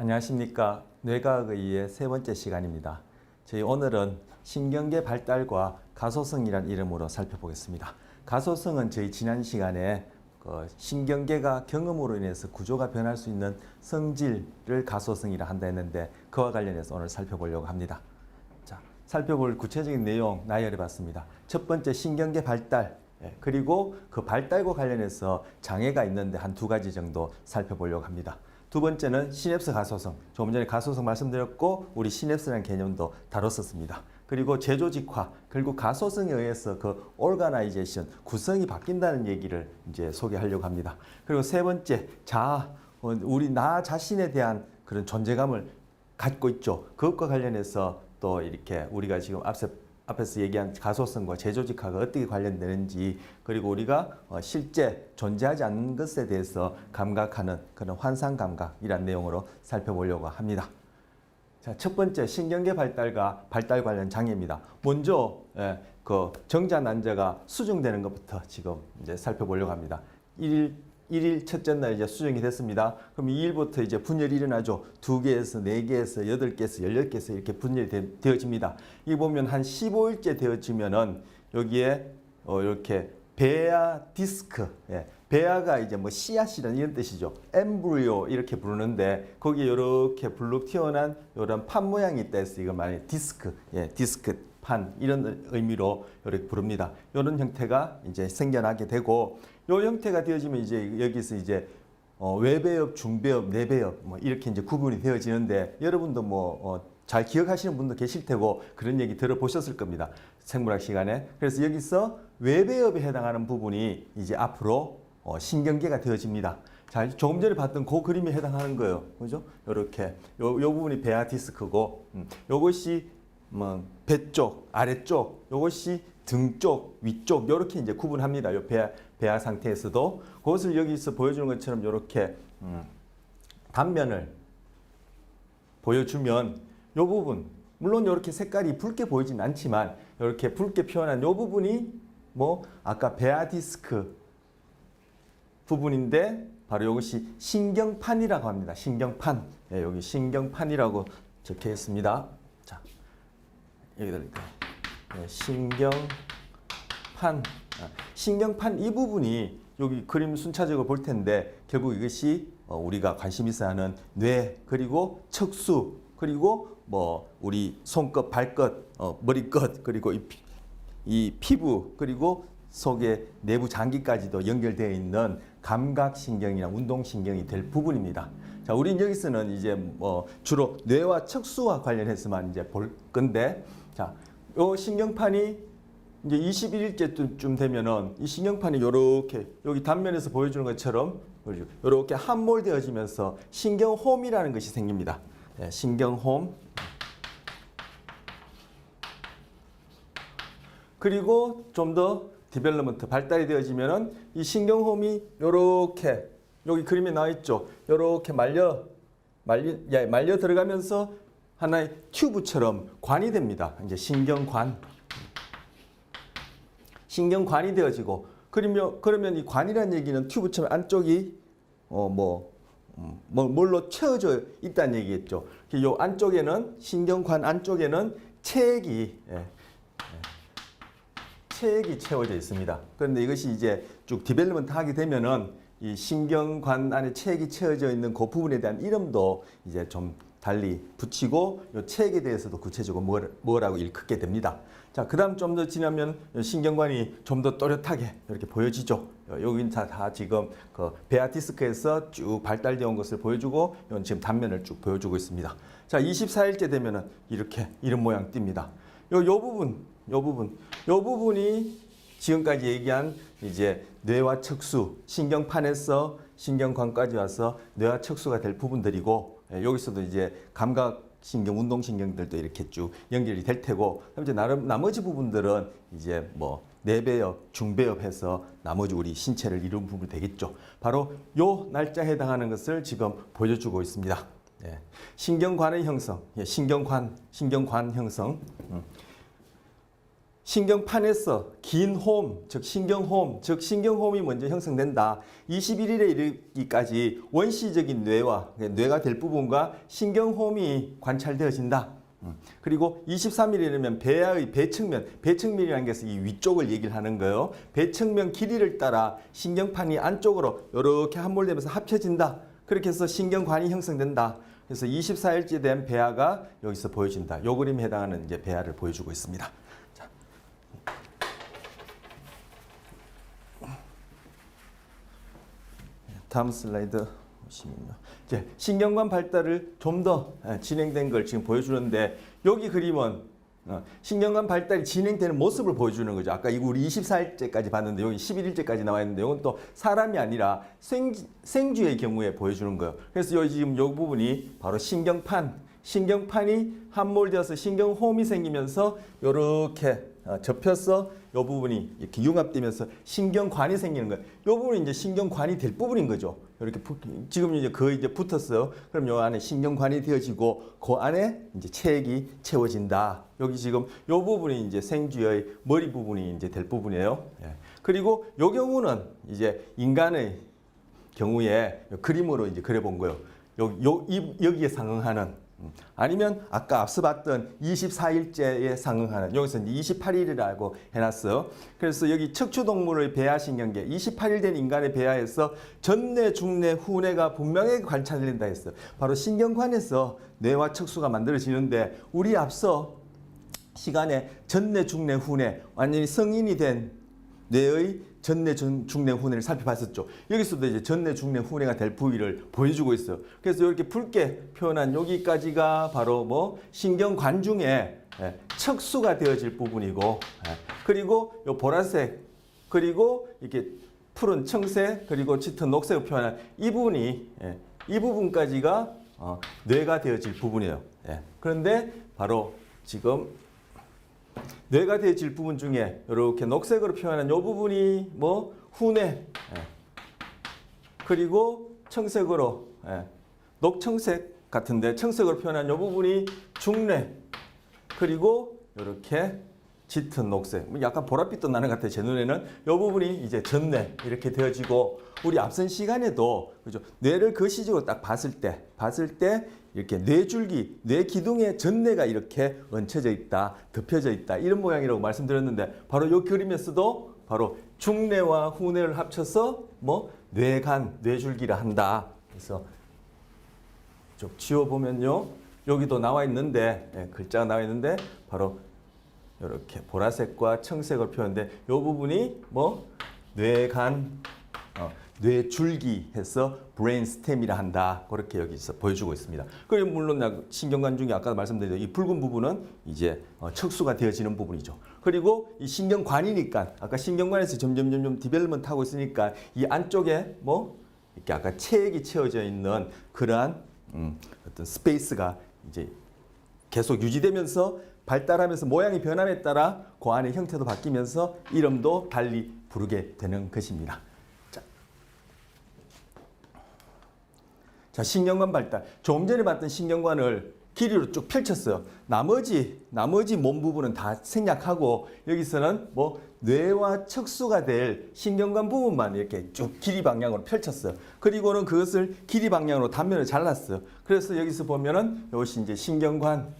안녕하십니까. 뇌과학의의 세 번째 시간입니다. 저희 오늘은 신경계 발달과 가소성이라는 이름으로 살펴보겠습니다. 가소성은 저희 지난 시간에 신경계가 경험으로 인해서 구조가 변할 수 있는 성질을 가소성이라 한다 했는데 그와 관련해서 오늘 살펴보려고 합니다. 자, 살펴볼 구체적인 내용 나열해 봤습니다. 첫 번째 신경계 발달, 그리고 그 발달과 관련해서 장애가 있는데 한 두 가지 정도 살펴보려고 합니다. 두 번째는 시냅스 가소성. 조금 전에 가소성 말씀드렸고 우리 시냅스라는 개념도 다뤘었습니다. 그리고 제조직화, 그리고 가소성에 의해서 그 오르가나이제이션, 구성이 바뀐다는 얘기를 이제 소개하려고 합니다. 그리고 세 번째, 자아, 우리 나 자신에 대한 그런 존재감을 갖고 있죠. 그것과 관련해서 또 이렇게 우리가 지금 앞에서 얘기한 가소성과 제조직화가 어떻게 관련되는지, 그리고 우리가 실제 존재하지 않는 것에 대해서 감각하는 그런 환상 감각이란 내용으로 살펴보려고 합니다. 자, 첫 번째 신경계 발달과 발달 관련 장애입니다. 먼저 그 정자 난자가 수정되는 것부터 지금 이제 살펴보려고 합니다. 1일 첫째 날 이제 수정이 됐습니다. 그럼 2일부터 이제 분열이 일어나죠. 2개에서 4개에서 8개에서 16개에서 이렇게 분열이 되어집니다. 이 보면 한 15일째 되어지면은 여기에 이렇게 베아 디스크, 베아가 이제 뭐 씨앗이라는 이런 뜻이죠. 엠브리오 이렇게 부르는데 거기에 이렇게 불룩 튀어나온 이런 판 모양이 있다 해서 이거 말이 디스크, 디스크 판 이런 의미로 이렇게 부릅니다. 이런 형태가 이제 생겨나게 되고, 이 형태가 되어지면 이제 여기서 이제 외배엽, 중배엽, 내배엽 뭐 이렇게 이제 구분이 되어지는데, 여러분도 뭐 잘 기억하시는 분도 계실 테고 그런 얘기 들어보셨을 겁니다. 생물학 시간에. 그래서 여기서 외배엽에 해당하는 부분이 이제 앞으로 신경계가 되어집니다. 자, 조금 전에 봤던 그 그림에 해당하는 거예요. 그죠? 이렇게 요 부분이 베아 디스크고, 요것이 뭐 배 쪽, 아래쪽, 요것이 등 쪽, 위쪽 이렇게 이제 구분합니다. 요 배아 상태에서도 그것을 여기서 보여주는 것처럼 이렇게 단면을 보여주면 요 부분, 물론 이렇게 색깔이 붉게 보이진 않지만 이렇게 붉게 표현한 요 부분이 뭐 아까 베아 디스크 부분인데 바로 이것이 신경판이라고 합니다. 신경판. 여기 신경판이라고 적혀 있습니다. 자, 여기다 신경판. 신경판 이 부분이 여기 그림 순차적으로 볼 텐데 결국 이것이 우리가 관심 있어 하는 뇌, 그리고 척수, 그리고 뭐 우리 손끝, 발끝, 머리끝, 그리고 이 피부, 그리고 속에 내부 장기까지도 연결되어 있는 감각신경이나 운동신경이 될 부분입니다. 자, 우린 여기서는 이제 뭐 주로 뇌와 척수와 관련해서만 이제 볼 건데, 자, 요 신경판이 이제 21일째쯤 되면은 이 신경판이 요렇게 여기 단면에서 보여주는 것처럼 요렇게 함몰되어지면서 신경홈이라는 것이 생깁니다. 신경홈. 그리고 좀 더 디벨롭먼트 발달이 되어지면은 이 신경홈이 요렇게 여기 그림에 나와 있죠. 요렇게 말려 들어가면서 하나의 튜브처럼 관이 됩니다. 이제 신경관이 되어지고, 그러면 이 관이라는 얘기는 튜브처럼 안쪽이 뭘로 채워져 있다는 얘기겠죠. 이 안쪽에는 신경관 안쪽에는 체액이 채워져 있습니다. 그런데 이것이 이제 쭉 디벨롭먼트 하게 되면은 이 신경관 안에 체액이 채워져 있는 그 부분에 대한 이름도 이제 좀 달리 붙이고, 이 체액에 대해서도 구체적으로 뭐라고 일컫게 됩니다. 자, 그 다음 좀 더 지나면 신경관이 좀 더 또렷하게 이렇게 보여지죠. 여기는 다 지금 그 베아 디스크에서 쭉 발달되어 온 것을 보여주고, 이건 지금 단면을 쭉 보여주고 있습니다. 자, 24일째 되면은 이렇게 이런 모양 띕니다. 요 부분이 지금까지 얘기한 이제 뇌와 척수, 신경판에서 신경관까지 와서 뇌와 척수가 될 부분들이고, 여기서도 이제 감각신경, 운동신경들도 이렇게 쭉 연결이 될 테고, 이제 나머지 부분들은 이제 뭐 내배엽, 중배엽 해서 나머지 우리 신체를 이룬 부분이 되겠죠. 바로 요 날짜에 해당하는 것을 지금 보여주고 있습니다. 신경관의 형성, 신경관 형성. 신경판에서 긴 호흡, 즉 신경호흡, 즉 신경호흡이 먼저 형성된다. 21일에 이르기까지 원시적인 뇌가 될 부분과 신경호흡이 관찰되어진다. 그리고 23일에 이르면 배아의 배측면이라는 것은 이 위쪽을 얘기를 하는 거예요. 배측면 길이를 따라 신경판이 안쪽으로 이렇게 함몰되면서 합쳐진다. 그렇게 해서 신경관이 형성된다. 그래서 24일째 된 배아가 여기서 보여진다. 요 그림에 해당하는 이제 배아를 보여주고 있습니다. 자. 다음 슬라이드 보시면요. 이제 신경관 발달을 좀 더 진행된 걸 지금 보여주는데 여기 그림은 신경관 발달이 진행되는 모습을 보여주는 거죠. 아까 이거 우리 24일째까지 봤는데 여기 11일째까지 나와 있는데 이건 또 사람이 아니라 생쥐의 경우에 보여주는 거예요. 그래서 여기 지금 이 부분이 바로 신경판이 함몰되어서 신경홈이 생기면서 이렇게 접혀서 이 부분이 이렇게 융합되면서 신경관이 생기는 거예요. 이 부분이 이제 신경관이 될 부분인 거죠. 이렇게 지금 이제 거의 이제 붙었어요. 그럼 요 안에 신경관이 되어지고 그 안에 이제 체액이 채워진다. 여기 지금 요 부분이 이제 생쥐의 머리 부분이 이제 될 부분이에요. 예. 그리고 요 경우는 이제 인간의 경우에 그림으로 이제 그려본 거예요. 여기에 상응하는 아니면 아까 앞서 봤던 24일째에 상응하는 여기서 이제 28일이라고 해놨어요. 그래서 여기 척추동물의 배아신경계 28일 된 인간의 배아에서 전뇌, 중뇌, 후뇌가 분명하게 관찰된다 했어요. 바로 신경관에서 뇌와 척수가 만들어지는데 우리 앞서 시간에 전뇌, 중뇌, 후뇌 완전히 성인이 된 뇌의 전뇌, 중뇌, 후뇌를 살펴봤었죠. 여기서도 이제 전뇌, 중뇌, 후뇌가 될 부위를 보여주고 있어요. 그래서 이렇게 붉게 표현한 여기까지가 바로 뭐 신경관 중에 척수가 되어질 부분이고, 그리고 요 보라색, 그리고 이렇게 푸른 청색, 그리고 짙은 녹색을 표현한 이 부분이 이 부분까지가 뇌가 되어질 부분이에요. 그런데 바로 지금 뇌가 되어질 부분 중에 이렇게 녹색으로 표현한 이 부분이 뭐 후뇌, 그리고 청색으로 녹청색 같은데 청색으로 표현한 이 부분이 중뇌, 그리고 이렇게 짙은 녹색, 약간 보랏빛도 나는 것 같아요. 제 눈에는 이 부분이 이제 전뇌 이렇게 되어지고 우리 앞선 시간에도 그죠? 뇌를 거시적으로 딱 봤을 때 이렇게 뇌줄기, 뇌 기둥에 전뇌가 이렇게 얹혀져 있다, 덮여져 있다 이런 모양이라고 말씀드렸는데 바로 이 그림에서도 바로 중뇌와 후뇌를 합쳐서 뭐 뇌간, 뇌줄기라 한다. 그래서 좀 지워보면요, 여기도 나와 있는데 글자가 나와 있는데 바로 이렇게 보라색과 청색으로 표현돼 이 부분이 뭐 뇌간, 뇌줄기 해서 브레인스템이라 한다. 그렇게 여기서 보여주고 있습니다. 그리고 물론 신경관 중에 아까 말씀드린 이 붉은 부분은 이제 척수가 되어지는 부분이죠. 그리고 이 신경관이니까 아까 신경관에서 점점 디벨롭먼트 하고 있으니까 이 안쪽에 뭐 이렇게 아까 체액이 채워져 있는 그러한 어떤 스페이스가 이제 계속 유지되면서 발달하면서 모양이 변함에 따라 그 안의 형태도 바뀌면서 이름도 달리 부르게 되는 것입니다. 자, 신경관 발달. 조금 전에 봤던 신경관을 길이로 쭉 펼쳤어요. 나머지 몸 부분은 다 생략하고 여기서는 뭐 뇌와 척수가 될 신경관 부분만 이렇게 쭉 길이 방향으로 펼쳤어요. 그리고는 그것을 길이 방향으로 단면을 잘랐어요. 그래서 여기서 보면은 이것이 이제 신경관,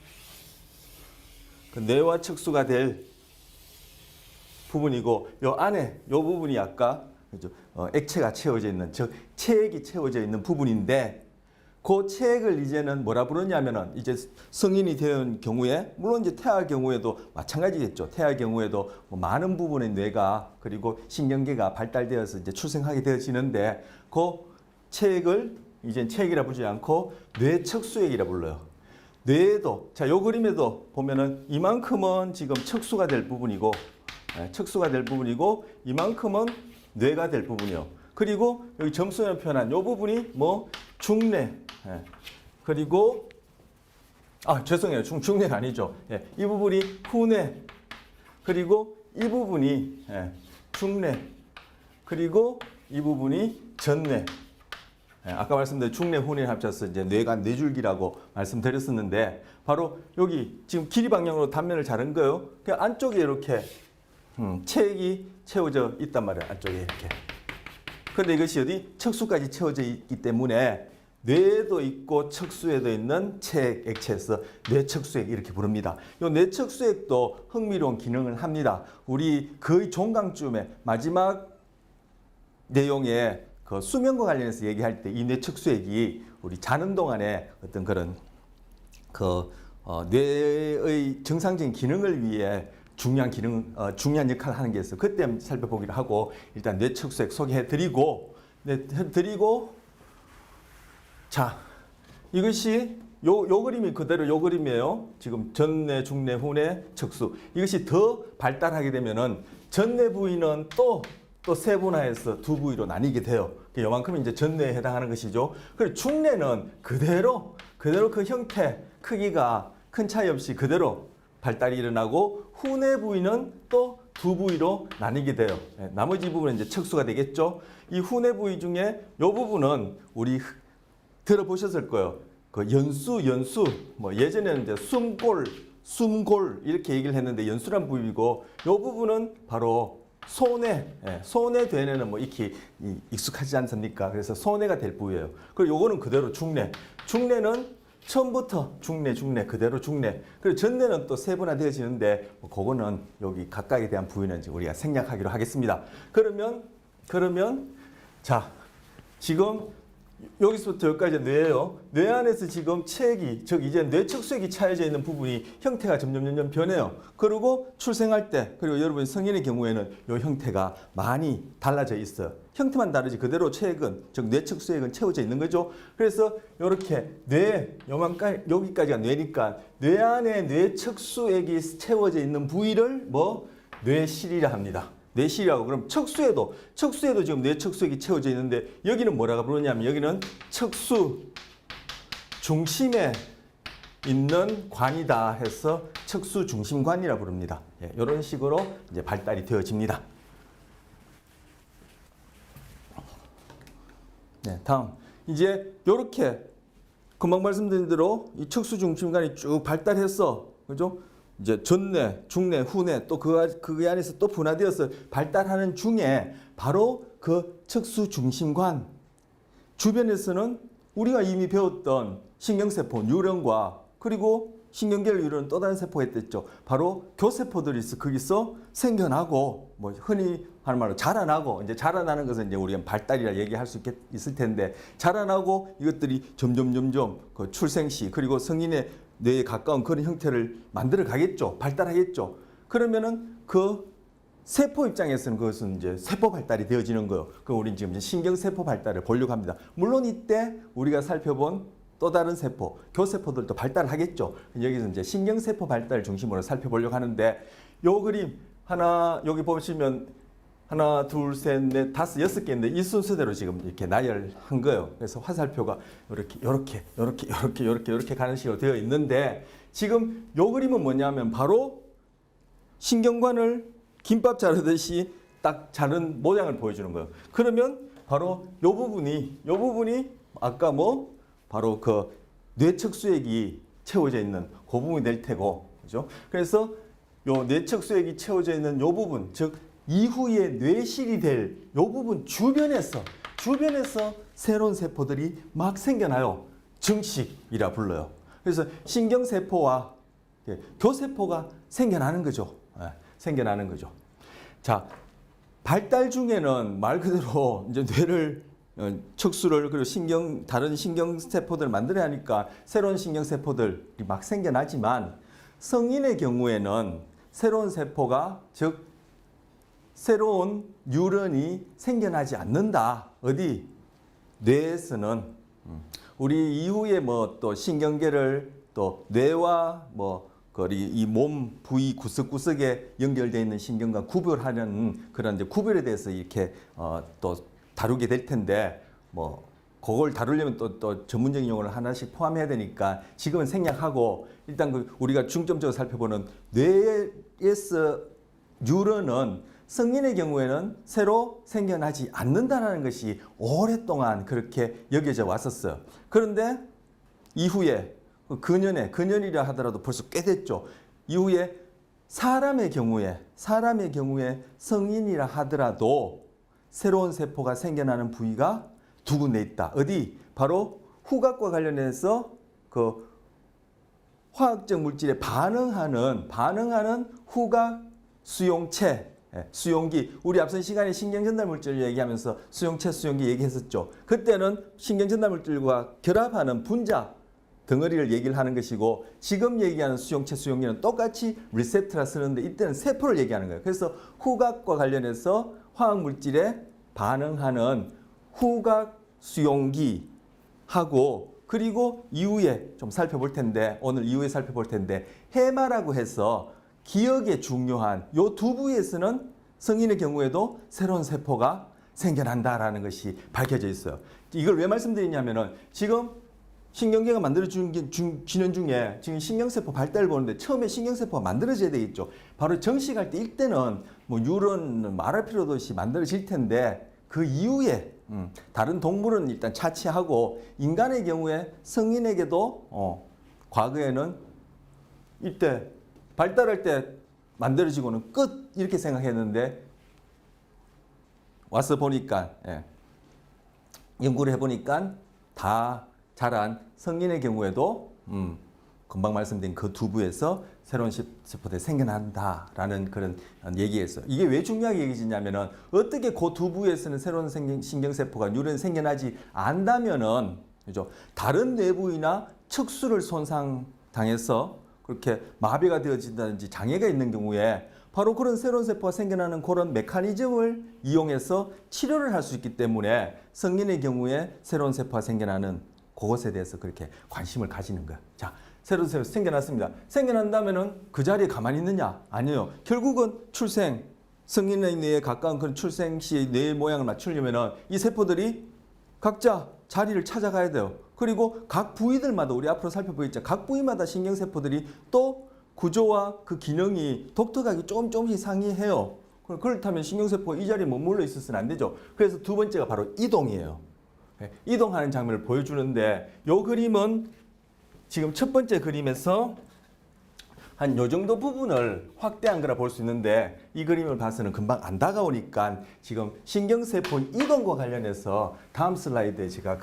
그 뇌와 척수가 될 부분이고 요 안에 요 부분이 아까 그죠? 액체가 채워져 있는, 즉 체액이 채워져 있는 부분인데 그 체액을 이제는 뭐라 부르냐면은 이제 성인이 된 경우에 물론 이제 태아 경우에도 마찬가지겠죠. 태아 경우에도 뭐 많은 부분의 뇌가 그리고 신경계가 발달되어서 이제 출생하게 되어지는데 그 체액을 이제 체액이라 부르지 않고 뇌척수액이라 불러요. 뇌에도 자, 요 그림에도 보면은 이만큼은 지금 척수가 될 부분이고 이만큼은 뇌가 될 부분이요. 그리고 여기 점수에 표현한 이 부분이 뭐 중뇌, 그리고 죄송해요. 중뇌가 아니죠. 이 부분이 후뇌, 그리고 이 부분이 중뇌, 그리고 이 부분이 전뇌. 아까 말씀드린 중뇌, 후뇌 합쳐서 이제 뇌가 뇌줄기라고 말씀드렸었는데 바로 여기 지금 길이 방향으로 단면을 자른 거요. 그 안쪽에 이렇게 체액이 채워져 있단 말이에요. 안쪽에 이렇게. 그런데 이것이 어디 척수까지 채워져 있기 때문에 뇌에도 있고 척수에도 있는 체액, 액체에서 뇌척수액 이렇게 부릅니다. 이 뇌척수액도 흥미로운 기능을 합니다. 우리 거의 종강쯤에 마지막 내용에 그 수면과 관련해서 얘기할 때 이 뇌척수액이 우리 자는 동안에 어떤 그런 뇌의 정상적인 기능을 위해 중요한 역할을 하는 게 있어요. 그때 살펴보기로 하고 일단 뇌척수액 소개해드리고 자, 이것이 요 그림이 그대로 요 그림이에요. 지금 전뇌, 중뇌, 후뇌, 척수. 이것이 더 발달하게 되면은 전뇌 부위는 또 세분화해서 두 부위로 나뉘게 돼요. 요만큼 이제 전뇌에 해당하는 것이죠. 그리고 중뇌는 그대로 그 형태, 크기가 큰 차이 없이 그대로 발달이 일어나고 후뇌 부위는 또 두 부위로 나뉘게 돼요. 나머지 부분은 이제 척수가 되겠죠. 이 후뇌 부위 중에 요 부분은 우리 들어보셨을 거예요. 그 연수, 뭐 예전에는 이제 숨골 이렇게 얘기를 했는데 연수란 부위고 이 부분은 바로 소뇌 되뇌는 뭐 익히 익숙하지 않습니까? 그래서 소뇌가 될 부위예요. 그리고 요거는 그대로 중뇌는 처음부터 중뇌 그대로 중뇌. 그리고 전뇌는 또 세분화되어지는데 뭐 그거는 여기 각각에 대한 부위는 이제 우리가 생략하기로 하겠습니다. 그러면 자 지금 여기서부터 여기까지 뇌예요. 뇌 안에서 지금 체액이, 즉 이제 뇌척수액이 차여져 있는 부분이 형태가 점점 변해요. 그리고 출생할 때, 그리고 여러분 성인의 경우에는 이 형태가 많이 달라져 있어요. 형태만 다르지 그대로 체액은, 즉 뇌척수액은 채워져 있는 거죠. 그래서 이렇게 여기까지가 뇌니까 뇌 안에 뇌척수액이 채워져 있는 부위를 뇌실이라 합니다. 뇌실이라고. 그럼 척수에도 지금 뇌척수액이 채워져 있는데 여기는 뭐라고 부르냐면 여기는 척수 중심에 있는 관이다 해서 척수 중심관이라 부릅니다. 이런 식으로 이제 발달이 되어집니다. 다음 이제 이렇게 금방 말씀드린 대로 이 척수 중심관이 쭉 발달해서 그죠? 이제 전뇌, 중뇌, 후뇌 또 그 안에서 또 분화되어서 발달하는 중에 바로 그 척수 중심관 주변에서는 우리가 이미 배웠던 신경세포, 뉴런과 그리고 신경계를 이루는 또 다른 세포가 있겠죠. 바로 교세포들이 거기서 생겨나고 뭐 흔히 하는 말로 자라나고 이제 자라나는 것은 이제 우리가 발달이라 얘기할 수 있을 텐데 자라나고 이것들이 점점 그 출생 시 그리고 성인의 뇌에 가까운 그런 형태를 만들어 가겠죠. 발달하겠죠. 그러면은 그 세포 입장에서는 그것은 이제 세포 발달이 되어지는 거예요. 그 우리는 지금 신경세포 발달을 보려고 합니다. 물론 이때 우리가 살펴본 또 다른 세포, 교세포들도 발달하겠죠. 여기서 이제 신경세포 발달 중심으로 살펴보려고 하는데 요 그림 하나 여기 보시면 하나, 둘, 셋, 넷, 다섯, 여섯 개인데 이 순서대로 지금 이렇게 나열한 거예요. 그래서 화살표가 이렇게 가는 식으로 되어 있는데 지금 요 그림은 뭐냐면 바로 신경관을 김밥 자르듯이 딱 자른 모양을 보여주는 거예요. 그러면 바로 요 부분이 아까 바로 그 뇌척수액이 채워져 있는 그 부분이 될 테고, 그죠? 그래서 요 뇌척수액이 채워져 있는 요 부분, 즉 이후에 뇌실이 될 요 부분 주변에서 새로운 세포들이 막 생겨나요. 증식이라 불러요. 그래서 신경세포와 교세포가 생겨나는 거죠. 생겨나는 거죠. 자, 발달 중에는 말 그대로 이제 뇌를 척수를 그리고 다른 신경세포들을 만들어야 하니까 새로운 신경세포들이 막 생겨나지만 성인의 경우에는 새로운 세포가 즉 새로운 뉴런이 생겨나지 않는다. 어디? 뇌에서는 우리 이후에 또 신경계를 또 뇌와 이 몸 부위 구석구석에 연결되어 있는 신경과 구별하는 그런 이제 구별에 대해서 이렇게 또 다루게 될 텐데 그걸 다루려면 또 전문적인 용어를 하나씩 포함해야 되니까 지금은 생략하고 일단 우리가 중점적으로 살펴보는 뇌에서 뉴런은 성인의 경우에는 새로 생겨나지 않는다는 것이 오랫동안 그렇게 여겨져 왔었어요. 그런데 이후에 근년이라 하더라도 벌써 꽤 됐죠. 이후에 사람의 경우에 성인이라 하더라도 새로운 세포가 생겨나는 부위가 두 군데 있다. 어디? 바로 후각과 관련해서 그 화학적 물질에 반응하는 후각 수용체, 수용기. 우리 앞선 시간에 신경전달 물질 얘기하면서 수용체, 수용기 얘기했었죠. 그때는 신경전달 물질과 결합하는 분자 덩어리를 얘기를 하는 것이고, 지금 얘기하는 수용체, 수용기는 똑같이 리셉터라 쓰는데 이때는 세포를 얘기하는 거예요. 그래서 후각과 관련해서 화학 물질에 반응하는 후각 수용기하고, 그리고 이후에 좀 살펴볼 텐데, 오늘 이후에 살펴볼 텐데, 해마라고 해서 기억에 중요한 요 두 부위에서는 성인의 경우에도 새로운 세포가 생겨난다라는 것이 밝혀져 있어요. 이걸 왜 말씀드리냐면은 지금 신경계가 만들어지는 중에 지금 신경세포 발달을 보는데 처음에 신경세포가 만들어져야 되겠죠. 바로 정식할 때 이때는 뭐 뉴런 말할 필요도 없이 만들어질 텐데, 그 이후에 다른 동물은 일단 차치하고 인간의 경우에 성인에게도 과거에는 이때 발달할 때 만들어지고는 끝 이렇게 생각했는데, 와서 보니까 연구를 해보니까 다 자란 성인의 경우에도 금방 말씀드린 그 두부에서 새로운 세포들이 생겨난다라는 그런 얘기였어요. 이게 왜 중요하게 얘기지냐면은 어떻게 그 두부에서는 새로운 신경세포가 뉴런이 생겨나지 않다면은, 그죠? 다른 뇌부위나 척수를 손상당해서 그렇게 마비가 되어진다든지 장애가 있는 경우에 바로 그런 새로운 세포가 생겨나는 그런 메커니즘을 이용해서 치료를 할 수 있기 때문에 성인의 경우에 새로운 세포가 생겨나는 그것에 대해서 그렇게 관심을 가지는 거야. 자, 새로운 세포가 생겨났습니다. 생겨난다면은 그 자리에 가만히 있느냐? 아니에요. 결국은 성인의 뇌에 가까운 그런 출생 시의 뇌의 모양을 맞추려면은 이 세포들이 각자 자리를 찾아가야 돼요. 그리고 각 부위들마다, 우리 앞으로 살펴보겠죠. 각 부위마다 신경세포들이 또 구조와 그 기능이 독특하게 조금씩 상이해요. 그렇다면 신경세포가 이 자리에 머물러 있어서는 안 되죠. 그래서 두 번째가 바로 이동이에요. 이동하는 장면을 보여주는데, 이 그림은 지금 첫 번째 그림에서 한 요 정도 부분을 확대한 거라 볼 수 있는데, 이 그림을 봐서는 금방 안 다가오니까 지금 신경세포 이동과 관련해서 다음 슬라이드에 제가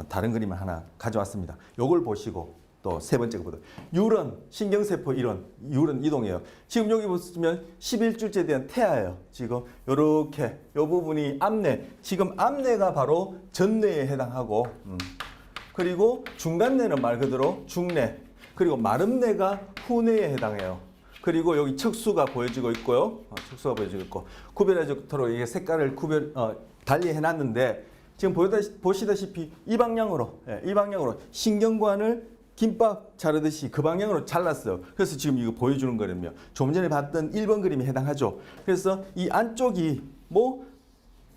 다른 그림을 하나 가져왔습니다. 요걸 보시고 또 세 번째 거보다 뉴런, 신경세포 뉴런 이동이에요. 지금 여기 보시면 11주째 된 태아예요. 지금 요렇게 요 부분이 앞뇌, 지금 앞뇌가 바로 전뇌에 해당하고, 그리고 중간뇌는 말 그대로 중뇌, 그리고 마름뇌가 후뇌에 해당해요. 그리고 여기 척수가 보여지고 있고요. 척수가 보여지고 있고, 구별하도록 이게 색깔을 달리 해놨는데, 지금 보시다시피 이 방향으로 신경관을 김밥 자르듯이 그 방향으로 잘랐어요. 그래서 지금 이거 보여주는 거거든요. 좀 전에 봤던 1번 그림에 해당하죠. 그래서 이 안쪽이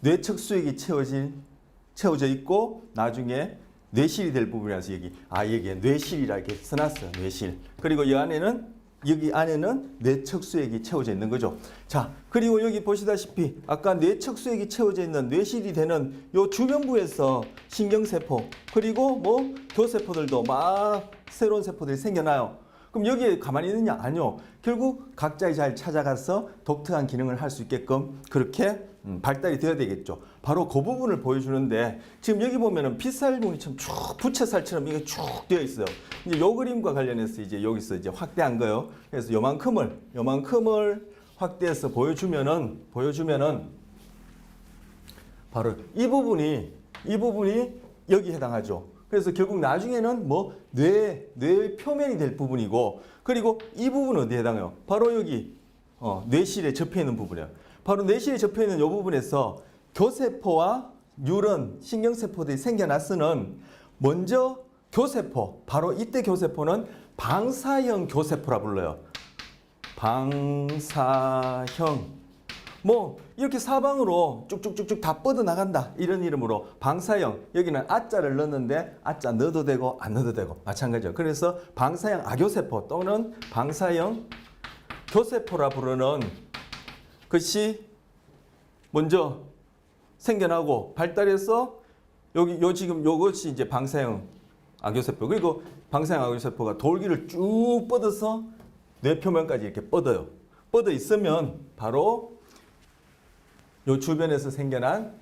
뇌척수액이 채워져 있고, 나중에 뇌실이 될 부분이라서 여기에 뇌실이라 이렇게 써놨어요. 뇌실. 그리고 여기 안에는 뇌척수액이 채워져 있는 거죠. 자, 그리고 여기 보시다시피 아까 뇌척수액이 채워져 있는 뇌실이 되는 요 주변부에서 신경세포, 그리고 교세포들도 막 새로운 세포들이 생겨나요. 그럼 여기에 가만히 있느냐? 아니요. 결국 각자의 자리를 찾아가서 독특한 기능을 할 수 있게끔 그렇게 발달이 되어야 되겠죠. 바로 그 부분을 보여주는데, 지금 여기 보면은 빗살무늬처럼 쭉 부채살처럼 이게 쭉 되어 있어요. 이제 요 그림과 관련해서 이제 여기서 이제 확대한 거예요. 그래서 요만큼을 확대해서 보여주면은 바로 이 부분이 여기 해당하죠. 그래서 결국 나중에는 뇌 표면이 될 부분이고, 그리고 이 부분은 어디에 해당해요? 바로 여기 뇌실에 접해 있는 부분이에요. 바로 뇌실에 접해 있는 이 부분에서 교세포와 뉴런, 신경세포들이 생겨났으는 먼저 교세포, 바로 이때 교세포는 방사형 교세포라 불러요. 방사형. 이렇게 사방으로 쭉쭉쭉쭉 다 뻗어나간다, 이런 이름으로 방사형. 여기는 아자를 넣었는데 아자 넣어도 되고 안 넣어도 되고 마찬가지죠. 그래서 방사형 아교세포 또는 방사형 교세포라 부르는 그것이 먼저 생겨나고 발달해서 요 지금 요것이 이제 방사형 악효세포. 그리고 방사형 악효세포가 돌기를 쭉 뻗어서 뇌 표면까지 이렇게 뻗어요. 뻗어 있으면 바로 요 주변에서 생겨난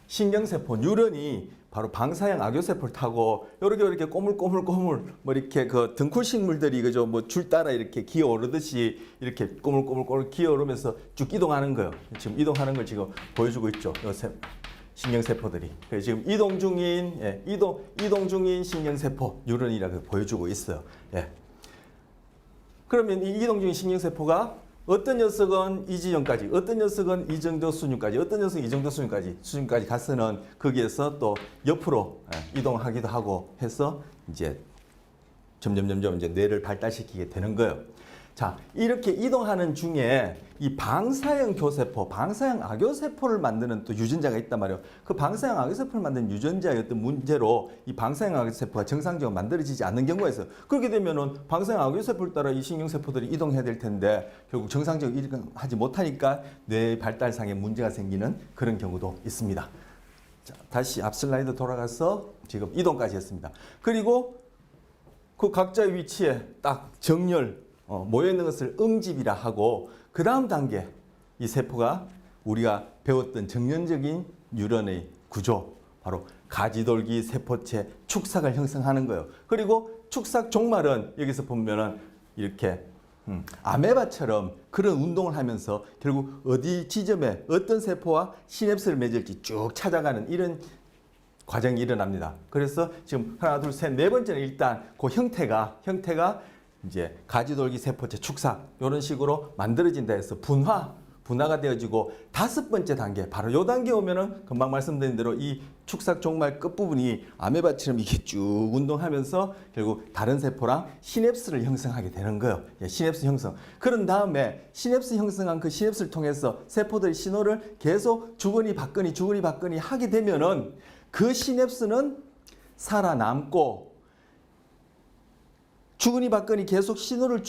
신경세포 뉴런이 바로 방사형 악효세포를 타고 이렇게 꼬물꼬물꼬물 뭐 이렇게 그 등쿨식물들이 그죠 뭐 줄 따라 이렇게 기어오르듯이 이렇게 꼬물꼬물꼬물 기어오르면서 쭉 이동하는 거예요. 지금 이동하는 걸 지금 보여주고 있죠. 요 신경세포들이. 그래서 지금 이동 중인 이동 중인 신경세포 뉴런이라고 보여주고 있어요. 예. 그러면 이 이동 중인 신경세포가 어떤 녀석은 이 지점까지, 어떤 녀석은 이 정도 수준까지, 어떤 녀석은 이 정도 수준까지 가서는 거기에서 또 옆으로 이동하기도 하고 해서 이제 점점 이제 뇌를 발달시키게 되는 거예요. 자, 이렇게 이동하는 중에 이 방사형 교세포, 방사형 악효세포를 만드는 또 유전자가 있단 말이에요. 그 방사형 악효세포를 만드는 유전자의 어떤 문제로 이 방사형 악효세포가 정상적으로 만들어지지 않는 경우가 있어요. 그렇게 되면은 방사형 악효세포를 따라 이 신경세포들이 이동해야 될 텐데 결국 정상적으로 이동하지 못하니까 뇌 발달상에 문제가 생기는 그런 경우도 있습니다. 자, 다시 앞 슬라이드 돌아가서 지금 이동까지 했습니다. 그리고 그 각자의 위치에 딱 정렬 모여있는 것을 응집이라 하고 그 다음 단계 이 세포가 우리가 배웠던 정년적인 뉴런의 구조 바로 가지돌기 세포체 축삭을 형성하는 거예요. 그리고 축삭 종말은 여기서 보면은 이렇게 아메바처럼 그런 운동을 하면서 결국 어디 지점에 어떤 세포와 시냅스를 맺을지 쭉 찾아가는 이런 과정이 일어납니다. 그래서 지금 하나, 둘, 셋, 네 번째는 일단 그 형태가 이제 가지돌기 세포체 축삭 이런 식으로 만들어진다 해서 분화가 되어지고 다섯 번째 단계 바로 요 단계 오면은 금방 말씀드린 대로 이 축삭 종말 끝부분이 아메바처럼 이렇게 쭉 운동하면서 결국 다른 세포랑 시냅스를 형성하게 되는 거예요. 예, 시냅스 형성. 그런 다음에 시냅스 형성한 그 시냅스를 통해서 세포들이 신호를 계속 주거니 받거니 하게 되면은 그 시냅스는 살아남고 주거니 받거니 계속 신호를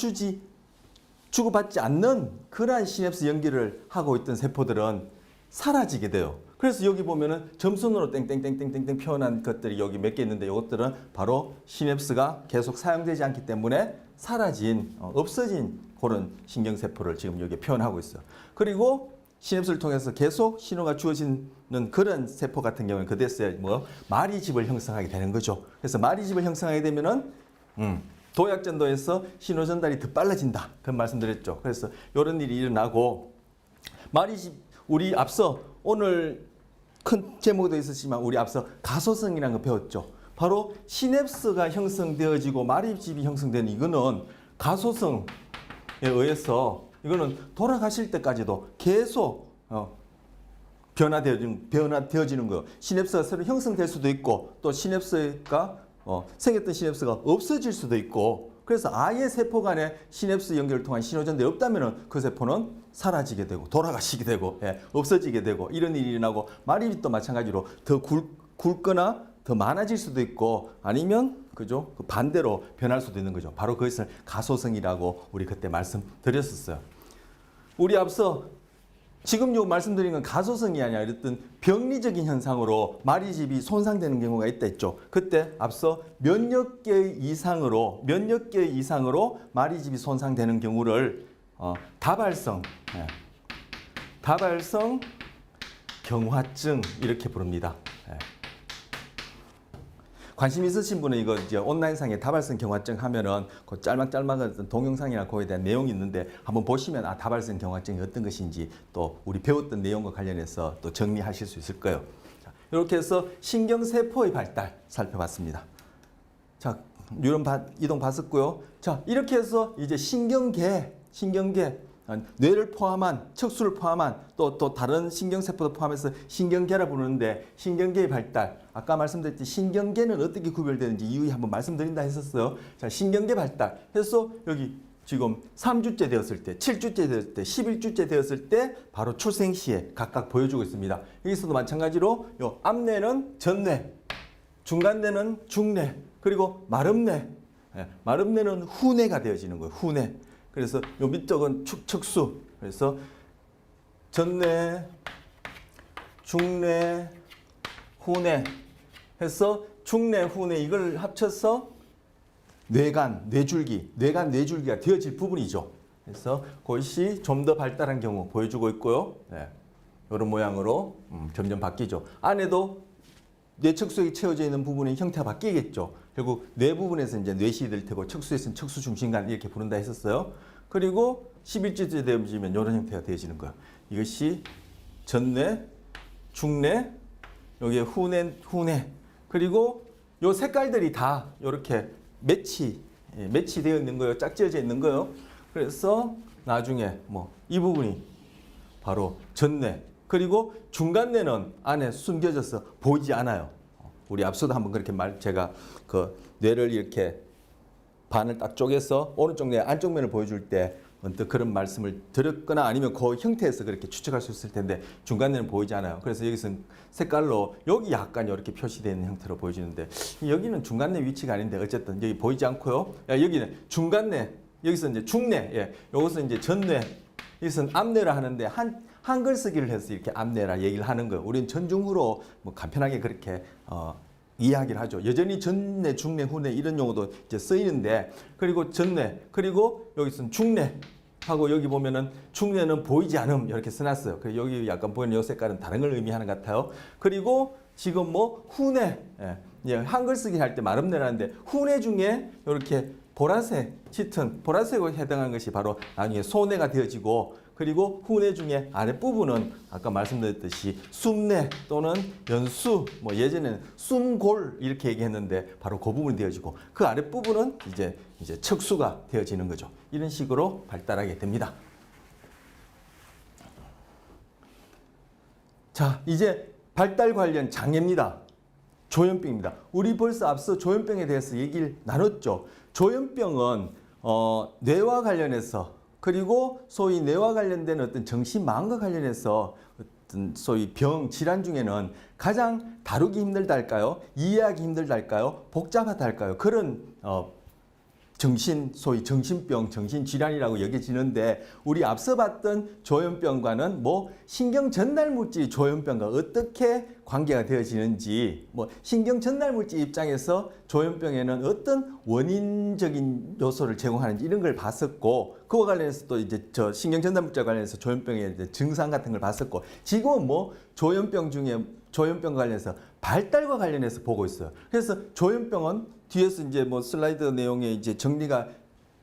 주고받지 않는 그러한 시냅스 연기를 하고 있던 세포들은 사라지게 돼요. 그래서 여기 보면은 점선으로 땡땡땡땡땡 표현한 것들이 여기 몇 개 있는데 이것들은 바로 시냅스가 계속 사용되지 않기 때문에 사라진, 없어진 그런 신경세포를 지금 여기 표현하고 있어요. 그리고 시냅스를 통해서 계속 신호가 주어지는 그런 세포 같은 경우는 그대서야 마리집을 형성하게 되는 거죠. 그래서 마리집을 형성하게 되면은 도약전도에서 신호 전달이 더 빨라진다. 그런 말씀드렸죠. 그래서 이런 일이 일어나고 마리집 우리 앞서 오늘 큰 제목도 있었지만 우리 앞서 가소성이라는 거 배웠죠. 바로 시냅스가 형성되어지고 마리집이 형성되는 이거는 가소성에 의해서 이거는 돌아가실 때까지도 계속 변화되어지는 거예요. 시냅스가 새로 형성될 수도 있고 또 시냅스가 생겼던 시냅스가 없어질 수도 있고 그래서 아예 세포 간의 시냅스 연결을 통한 신호전달이 없다면 그 세포는 사라지게 되고 돌아가시게 되고 없어지게 되고 이런 일이 일어나고 마리집도 마찬가지로 더 굵거나 더 많아질 수도 있고 아니면 그죠? 그 반대로 변할 수도 있는 거죠. 바로 그것을 가소성이라고 우리 그때 말씀드렸었어요. 우리 앞서 지금 요 말씀드린 건 가소성이 아니라 어떤 병리적인 현상으로 마리집이 손상되는 경우가 있다 했죠. 그때 앞서 몇몇 개 이상으로 마리집이 손상되는 경우를 다발성 경화증 이렇게 부릅니다. 관심 있으신 분은 이거 이제 온라인상에 다발성 경화증 하면은 그 짤막짤막한 동영상이나 그거에 대한 내용이 있는데 한번 보시면 다발성 경화증이 어떤 것인지 또 우리 배웠던 내용과 관련해서 또 정리하실 수 있을 거예요. 자, 이렇게 해서 신경세포의 발달 살펴봤습니다. 자, 뉴런 이동 봤었고요. 자, 이렇게 해서 이제 신경계 뇌를 포함한 척수를 포함한 또 다른 신경세포도 포함해서 신경계라 부르는데 신경계의 발달 아까 말씀드렸듯이 신경계는 어떻게 구별되는지 이유에 한번 말씀드린다 했었어요. 자, 신경계 발달 해서 여기 지금 3주째 되었을 때 7주째 되었을 때 11주째 되었을 때 바로 출생 시에 각각 보여주고 있습니다. 여기서도 마찬가지로 요 앞뇌는 전뇌 중간뇌는 중뇌 그리고 마름뇌는 후뇌가 되어지는 거예요. 후뇌. 그래서 요 밑쪽은 척수. 그래서 전뇌, 중뇌, 후뇌 해서 중뇌, 후뇌 이걸 합쳐서 뇌간, 뇌줄기가 되어질 부분이죠. 그래서 그것이 좀 더 발달한 경우 보여주고 있고요. 네. 이런 모양으로 점점 바뀌죠. 안에도 뇌척수액이 채워져 있는 부분의 형태가 바뀌겠죠. 결국 뇌 부분에서 이제 뇌실이 될 테고 척수에서는 척수중심관 이렇게 부른다 했었어요. 그리고 11주째 되어지면 이런 형태가 되어지는 거예요. 이것이 전뇌, 중뇌, 여기에 후뇌. 그리고 요 색깔들이 다 이렇게 매치되어 있는 거예요. 짝지어져 있는 거예요. 그래서 나중에 뭐 이 부분이 바로 전뇌. 그리고 중간뇌는 안에 숨겨져서 보이지 않아요. 우리 앞서도 한번 그렇게 제가 그 뇌를 이렇게 반을 딱 쪼개서 오른쪽 뇌 안쪽 면을 보여줄 때 언뜻 그런 말씀을 드렸거나 아니면 그 형태에서 그렇게 추측할 수 있을 텐데 중간뇌는 보이지 않아요. 그래서 여기서는 색깔로 여기 약간 이렇게 표시되어 있는 형태로 보여지는데 여기는 중간뇌 위치가 아닌데 어쨌든 여기 보이지 않고요. 여기는 중간뇌, 여기서 이제 중뇌, 예, 여기서 이제 전뇌, 여기서는 앞뇌라 하는데 한글 쓰기를 해서 이렇게 앞뇌라 얘기를 하는 거예요. 우리는 전중후로 뭐 간편하게 그렇게 이야기를 하죠. 여전히 전뇌, 중뇌, 후뇌 이런 용어도 이제 쓰이는데 그리고 전뇌 그리고 여기서는 중뇌 하고 여기 보면은 중뇌는 보이지 않음 이렇게 써놨어요. 그리고 여기 약간 보이는 이 색깔은 다른 걸 의미하는 것 같아요. 그리고 지금 뭐 후뇌, 예, 한글 쓰기 할 때 말음뇌라는데 후뇌 중에 이렇게 보라색, 짙은 보라색으로 해당하는 것이 바로 나중에 소뇌가 되어지고 그리고 후뇌 중에 아랫부분은 아까 말씀드렸듯이 숨뇌 또는 연수, 뭐 예전에는 숨골 이렇게 얘기했는데 바로 그 부분이 되어지고 그 아랫부분은 이제 척수가 되어지는 거죠. 이런 식으로 발달하게 됩니다. 자, 이제 발달 관련 장애입니다. 조현병입니다. 우리 벌써 앞서 조현병에 대해서 얘기를 나눴죠. 조현병은 뇌와 관련해서 그리고 소위 뇌와 관련된 어떤 정신마음과 관련해서 어떤 소위 병, 질환 중에는 가장 다루기 힘들다 할까요? 이해하기 힘들다 할까요? 복잡하다 할까요? 그런 소위 정신병, 정신질환이라고 여겨지는데 우리 앞서 봤던 조현병과는 뭐 신경전달물질 조현병과 어떻게 관계가 되어지는지 뭐 신경전달물질 입장에서 조현병에는 어떤 원인적인 요소를 제공하는지 이런 걸 봤었고 그와 관련해서 또 이제 신경전달물질 관련해서 조현병의 이제 증상 같은 걸 봤었고 지금은 뭐 조현병 관련해서 발달과 관련해서 보고 있어요. 그래서 조현병은 뒤에서 이제 뭐 슬라이드 내용에 이제 정리가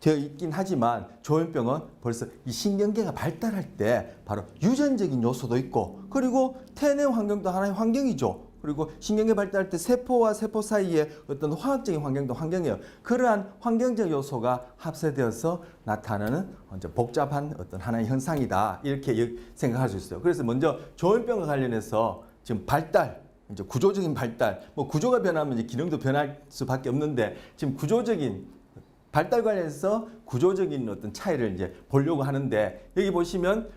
되어 있긴 하지만 조현병은 벌써 이 신경계가 발달할 때 바로 유전적인 요소도 있고 그리고 태내 환경도 하나의 환경이죠. 그리고 신경계 발달할 때 세포와 세포 사이에 어떤 화학적인 환경도 환경이에요. 그러한 환경적 요소가 합세되어서 나타나는 복잡한 어떤 하나의 현상이다. 이렇게 생각할 수 있어요. 그래서 먼저 조현병과 관련해서 지금 이제 구조적인 발달, 뭐 구조가 변하면 이제 기능도 변할 수밖에 없는데 지금 구조적인 발달 관련해서 구조적인 어떤 차이를 이제 보려고 하는데 여기 보시면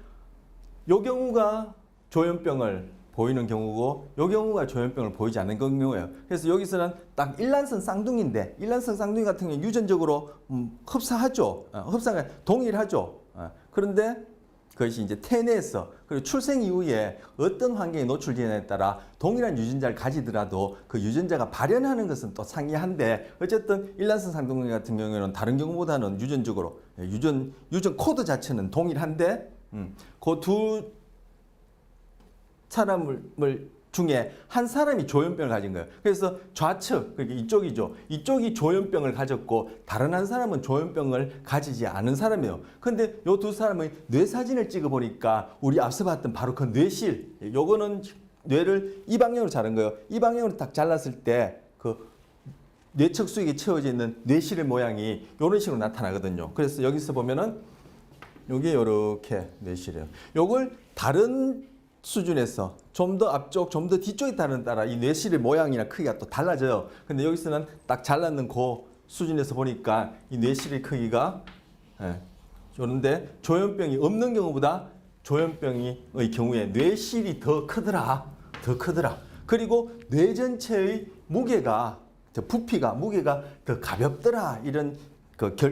요 경우가 조현병을 보이는 경우고 요 경우가 조현병을 보이지 않는 경우예요. 그래서 여기서는 딱 일란성 쌍둥이인데 일란성 쌍둥이 같은 경우는 유전적으로 흡사하죠. 흡사가 동일하죠. 그런데 그것이 이제 태내에서 그리고 출생 이후에 어떤 환경에 노출되느냐에 따라 동일한 유전자를 가지더라도 그 유전자가 발현하는 것은 또 상이한데 어쨌든 일란성 쌍둥이 같은 경우에는 다른 경우보다는 유전적으로 유전 코드 자체는 동일한데 그 두 사람을 중에 한 사람이 조현병을 가진 거예요. 그래서 좌측, 그러니까 이쪽이죠. 이쪽이 조현병을 가졌고 다른 한 사람은 조현병을 가지지 않은 사람이에요. 근데 이 두 사람의 뇌 사진을 찍어 보니까 우리 앞서 봤던 바로 그 뇌실, 요거는 뇌를 이 방향으로 자른 거예요. 이 방향으로 딱 잘랐을 때 그 뇌척수액이 채워져 있는 뇌실의 모양이 이런 식으로 나타나거든요. 그래서 여기서 보면은 요게 이렇게 뇌실이에요. 요걸 다른 수준에서 좀 더 앞쪽, 좀 더 뒤쪽에 따라 이 뇌실의 모양이나 크기가 또 달라져요. 근데 여기서는 딱 잘랐는 그 수준에서 보니까 이 뇌실의 크기가 그런데 조현병이 없는 경우보다 조현병의 경우에 뇌실이 더 크더라. 그리고 뇌 전체의 무게가 부피가 더 가볍더라. 이런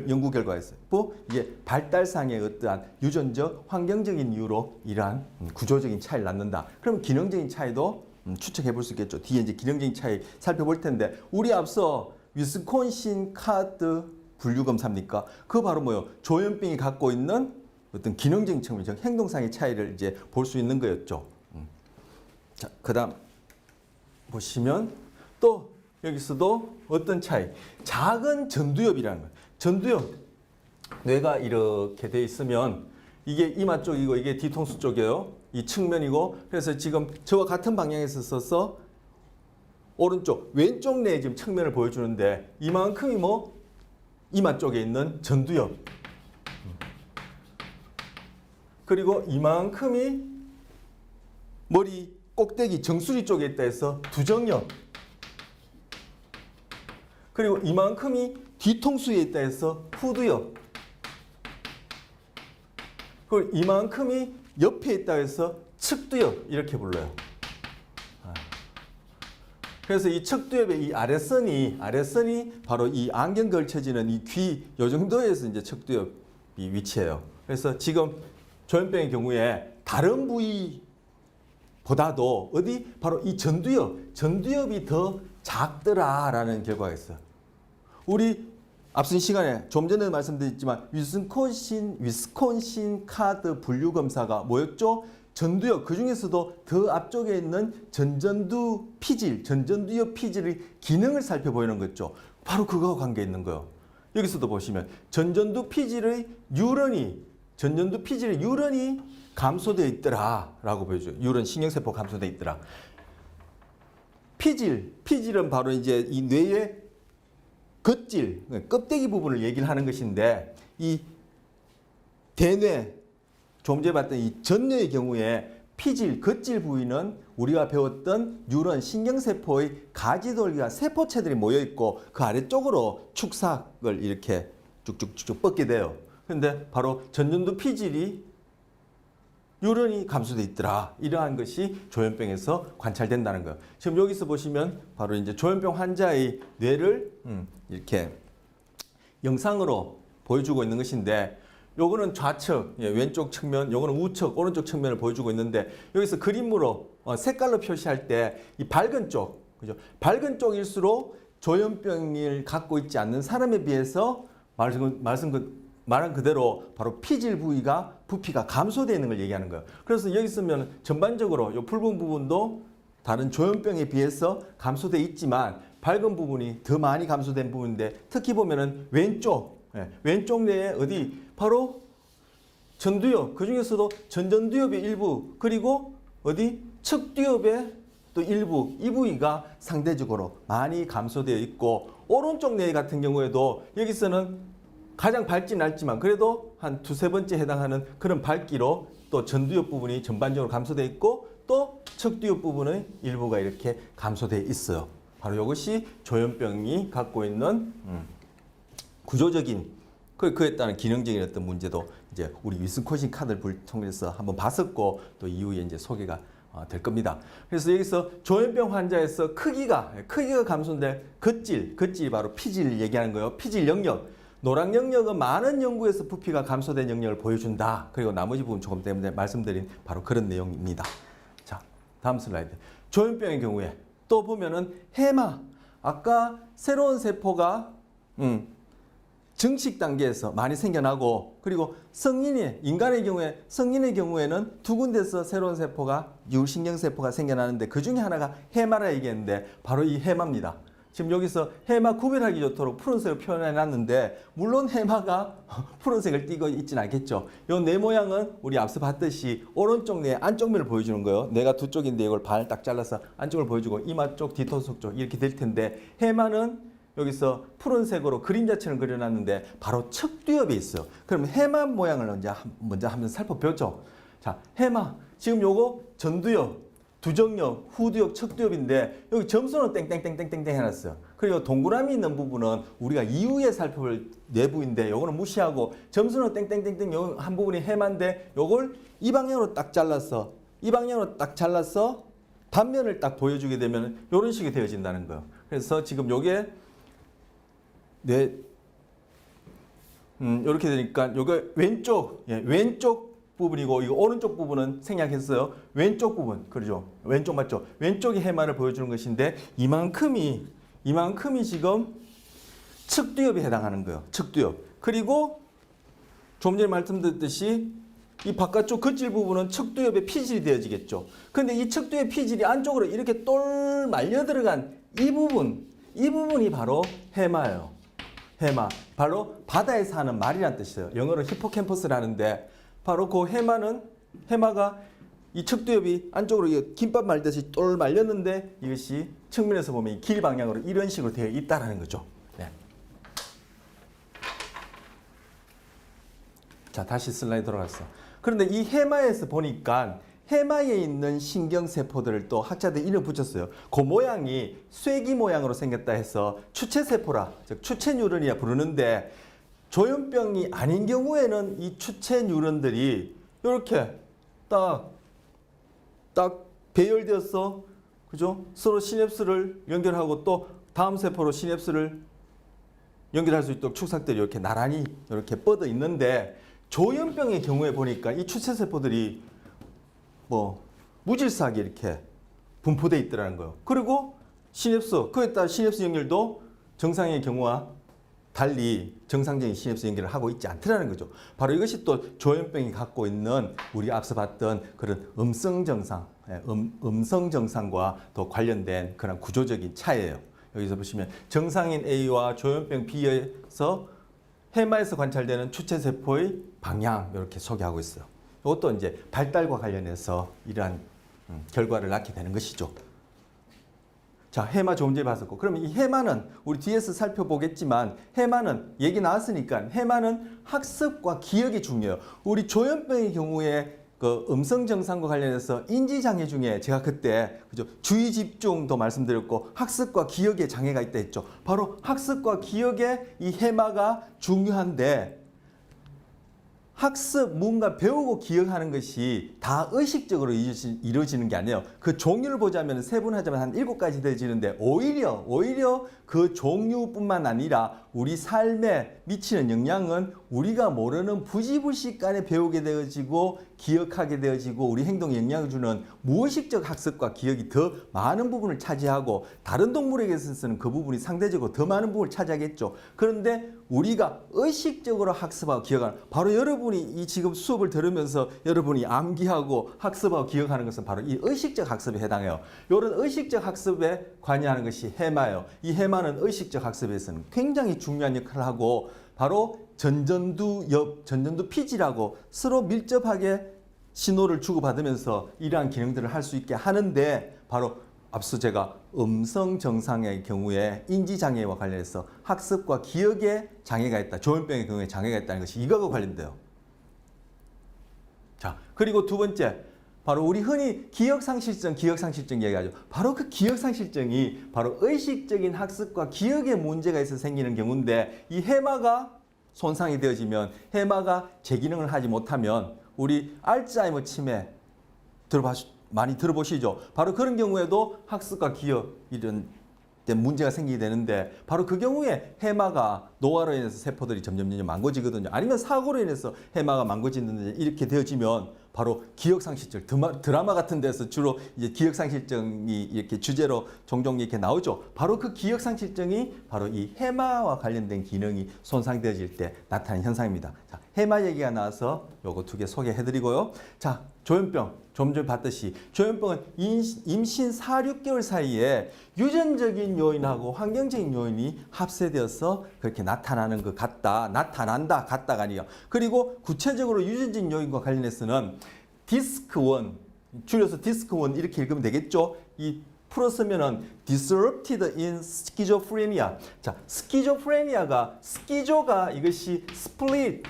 연구 결과가 있어요. 또 이게 발달상의 어떠한 유전적, 환경적인 이유로 이러한 구조적인 차이를 낳는다. 그럼 기능적인 차이도 추측해 볼 수 있겠죠. 뒤에 이제 기능적인 차이 살펴볼 텐데 우리 앞서 위스콘신 카드 분류 검사입니까? 그거 바로 뭐요? 조현병이 갖고 있는 어떤 기능적인 측면, 즉 행동상의 차이를 이제 볼 수 있는 거였죠. 자, 그다음 보시면 또 여기서도 어떤 차이? 작은 전두엽이라는 거예요. 전두엽, 뇌가 이렇게 돼 있으면 이게 이마 쪽이고 이게 뒤통수 쪽이에요. 이 측면이고 그래서 지금 저와 같은 방향에서 써서 오른쪽, 왼쪽 뇌의 지금 측면을 보여주는데 이만큼이 뭐 이마 쪽에 있는 전두엽. 그리고 이만큼이 머리 꼭대기 정수리 쪽에 있다 해서 두정엽. 그리고 이만큼이 뒤통수에 있다 해서 후두엽. 그리고 이만큼이 옆에 있다 해서 측두엽 이렇게 불러요. 그래서 이 측두엽의 이 아랫선이 바로 이 안경 걸쳐지는 이 귀 요 정도에서 이제 측두엽이 위치해요. 그래서 지금 조현병의 경우에 다른 부위보다도 어디 바로 이 전두엽이 더 작더라라는 결과가 있어요. 우리 앞선 시간에 좀 전에 말씀드렸지만 위스콘신 카드 분류 검사가 뭐였죠? 전두엽, 그 중에서도 더 앞쪽에 있는 전두엽 피질의 기능을 살펴보이는 거죠. 바로 그거와 관계 있는 거예요. 여기서도 보시면 전두엽 피질의 유런이 감소되어 있더라라고 보여줘요. 유런 신경세포 감소되어 있더라. 피질은 바로 이제 이 뇌의 겉질, 껍데기 부분을 얘기를 하는 것인데 이 대뇌, 좀 전에 봤던 이 전뇌의 경우에 겉질 부위는 우리가 배웠던 뉴런, 신경세포의 가지돌기와 세포체들이 모여있고 그 아래쪽으로 축삭을 이렇게 쭉쭉쭉 뻗게 돼요. 그런데 바로 전두엽 피질이 유런이 감소돼 있더라. 이러한 것이 조현병에서 관찰된다는 거예요. 지금 여기서 보시면 바로 이제 조현병 환자의 뇌를 이렇게 영상으로 보여주고 있는 것인데 요거는 좌측, 왼쪽 측면, 요거는 우측, 오른쪽 측면을 보여주고 있는데 여기서 그림으로 색깔로 표시할 때 이 밝은 쪽, 그죠? 밝은 쪽일수록 조현병을 갖고 있지 않는 사람에 비해서 말한 그대로 바로 피질 부피가 감소되는 걸 얘기하는 거예요. 그래서 여기 쓰면 전반적으로 이 붉은 부분도 다른 조현병에 비해서 감소돼 있지만 밝은 부분이 더 많이 감소된 부분인데 특히 보면은 왼쪽 뇌에 어디 바로 전두엽, 그 중에서도 전두엽의 일부 그리고 어디 측두엽의 또 일부 이 부위가 상대적으로 많이 감소되어 있고 오른쪽 뇌 같은 경우에도 여기서는 가장 밝진 않지만 그래도 한 두세 번째 해당하는 그런 밝기로 또 전두엽 부분이 전반적으로 감소되어 있고 또 측두엽 부분의 일부가 이렇게 감소되어 있어요. 바로 이것이 조현병이 갖고 있는 구조적인 그에 따른 기능적인 어떤 문제도 이제 우리 위스콘신 카드를 통해서 한번 봤었고 또 이후에 이제 소개가 될 겁니다. 그래서 여기서 조현병 환자에서 크기가 감소된 겉질 바로 피질 얘기하는 거예요. 피질 영역. 노랑 영역은 많은 연구에서 부피가 감소된 영역을 보여준다. 그리고 나머지 부분 조금 때문에 말씀드린 바로 그런 내용입니다. 자, 다음 슬라이드. 조현병의 경우에 또 보면은 해마. 아까 새로운 세포가 증식 단계에서 많이 생겨나고 그리고 인간의 경우에는 두 군데서 새로운 세포가 유신경세포가 생겨나는데 그 중에 하나가 해마라 얘기했는데 바로 이 해마입니다. 지금 여기서 해마 구별하기 좋도록 푸른색을 표현해 놨는데 물론 해마가 푸른색을 띠고 있지는 않겠죠. 이 뇌 모양은 우리 앞서 봤듯이 오른쪽 뇌 안쪽면을 보여주는 거예요. 뇌가 두 쪽인데 이걸 발 딱 잘라서 안쪽을 보여주고 이마 쪽, 뒤통수 쪽 이렇게 될 텐데 해마는 여기서 푸른색으로 그림자처럼 그려놨는데 바로 측두엽에 있어요. 그럼 해마 모양을 먼저 한번 살펴보죠. 자, 해마. 지금 요거 전두엽, 두정엽, 후두엽, 측두엽인데 여기 점수는 땡땡땡땡땡 해놨어요. 그리고 동그라미 있는 부분은 우리가 이후에 살펴볼 내부인데 요거는 무시하고 점수는 땡땡땡땡 요 한 부분이 해마인데 요걸 이 방향으로 딱 잘라서 단면을 딱 보여주게 되면 이런 식이 되어진다는 거예요. 그래서 지금 요게 이렇게 되니까 요거 왼쪽, 왼쪽 부분이고 이거 오른쪽 부분은 생략했어요. 왼쪽 부분, 그러죠? 왼쪽 맞죠? 왼쪽이 해마를 보여주는 것인데 이만큼이 지금 측두엽에 해당하는 거예요. 측두엽. 그리고 좀 전에 말씀드렸듯이 이 바깥쪽 겉질 부분은 측두엽에 피질이 되어지겠죠. 근데 이 측두엽 피질이 안쪽으로 이렇게 똘 말려 들어간 이 부분이 바로 해마예요. 해마. 바로 바다에 사는 말이란 뜻이에요. 영어로 히포캠퍼스라는데 바로 그 해마가 이 측두엽이 안쪽으로 김밥 말듯이 똘 말렸는데 이것이 측면에서 보면 이 길 방향으로 이런 식으로 되어 있다라는 거죠. 네. 자, 다시 슬라이드 돌아갔어. 그런데 이 해마에서 보니까 해마에 있는 신경세포들을 또 학자들이 이름 붙였어요. 그 모양이 쐐기 모양으로 생겼다 해서 추체세포라, 즉 추체뉴런이라 부르는데 조현병이 아닌 경우에는 이 추체뉴런들이 이렇게 딱 배열되어서 그죠? 서로 시냅스를 연결하고 또 다음 세포로 시냅스를 연결할 수 있도록 축삭들이 이렇게 나란히 이렇게 뻗어 있는데 조현병의 경우에 보니까 이 추체세포들이 무질서하게 이렇게 분포되어 있더라는 거예요. 그리고 시냅스, 그에 따라 시냅스 연결도 정상의 경우와 달리 정상적인 시냅스 연결을 하고 있지 않더라는 거죠. 바로 이것이 또 조현병이 갖고 있는 우리가 앞서 봤던 그런 음성 정상과 또 관련된 그런 구조적인 차이예요. 여기서 보시면 정상인 A와 조현병 B에서 해마에서 관찰되는 추체세포의 방향 이렇게 소개하고 있어요. 이것도 이제 발달과 관련해서 이러한 결과를 낳게 되는 것이죠. 자, 해마 조금 전에 봤었고, 그러면 이 해마는 우리 뒤에서 살펴보겠지만 해마는 얘기 나왔으니까 해마는 학습과 기억이 중요해요. 우리 조현병의 경우에 그 음성 정상과 관련해서 인지 장애 중에 제가 그때 그죠 주의 집중도 말씀드렸고 학습과 기억에 장애가 있다 했죠. 바로 학습과 기억에 이 해마가 중요한데. 학습, 뭔가 배우고 기억하는 것이 다 의식적으로 이루어지는 게 아니에요. 그 종류를 보자면 세분하자면 한 7가지 되어지는데 오히려 그 종류뿐만 아니라 우리 삶에 미치는 영향은 우리가 모르는 부지불식간에 배우게 되어지고 기억하게 되어지고 우리 행동에 영향을 주는 무의식적 학습과 기억이 더 많은 부분을 차지하고 다른 동물에게 있어서는 그 부분이 상대적으로 더 많은 부분을 차지하겠죠. 그런데 우리가 의식적으로 학습하고 기억하는 바로 여러분이 이 지금 수업을 들으면서 여러분이 암기하고 학습하고 기억하는 것은 바로 이 의식적 학습에 해당해요. 이런 의식적 학습에 관여하는 것이 해마예요. 이 해마는 의식적 학습에서는 굉장히 중요한 역할을 하고 바로 전전두 피지라고 서로 밀접하게 신호를 주고받으면서 이러한 기능들을 할 수 있게 하는데 바로 앞서 제가 음성 정상의 경우에 인지장애와 관련해서 학습과 기억에 장애가 있다. 조현병의 경우에 장애가 있다는 것이 이거하고 관련돼요. 자, 그리고 두 번째, 바로 우리 흔히 기억상실증 얘기하죠. 바로 그 기억상실증이 바로 의식적인 학습과 기억에 문제가 있어서 생기는 경우인데 이 해마가 손상이 되어지면 해마가 제 기능을 하지 못하면 우리 알츠하이머 치매 많이 들어보시죠? 바로 그런 경우에도 학습과 기억 이런 문제가 생기게 되는데 바로 그 경우에 해마가 노화로 인해서 세포들이 점점 망가지거든요. 아니면 사고로 인해서 해마가 망가지는 이렇게 되어지면 바로 기억상실증, 드라마 같은 데서 주로 이제 기억상실증이 이렇게 주제로 종종 이렇게 나오죠. 바로 그 기억상실증이 바로 이 해마와 관련된 기능이 손상되어질 때 나타나는 현상입니다. 자, 해마 얘기가 나와서 요거 2개 소개해드리고요. 자, 조현병, 좀 전에 봤듯이 조현병은 임신 4, 6개월 사이에 유전적인 요인하고 환경적인 요인이 합세되어서 그렇게 나타나는 것 같다. 나타난다. 같다가 아니에요. 그리고 구체적으로 유전적인 요인과 관련해서는 디스크1, 줄여서 디스크1 이렇게 읽으면 되겠죠. 이 풀었으면은 disrupted in schizophrenia. 자, 스키조프레니아가 스키조가 이것이 split,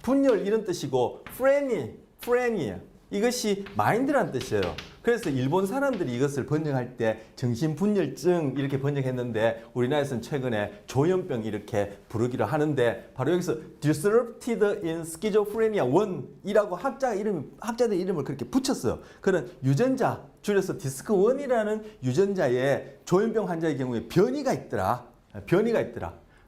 분열 이런 뜻이고 프레니 이것이 마인드란 뜻이에요. 그래서 일본 사람들이 이것을 번역할 때 정신분열증 이렇게 번역했는데 우리나라에서는 최근에 조현병 이렇게 부르기로 하는데 바로 여기서 disrupted in schizophrenia 1이라고 학자들 이름을 그렇게 붙였어요. 그런 유전자 줄여서 디스크1이라는 유전자에 조현병 환자의 경우에 변이가 있더라.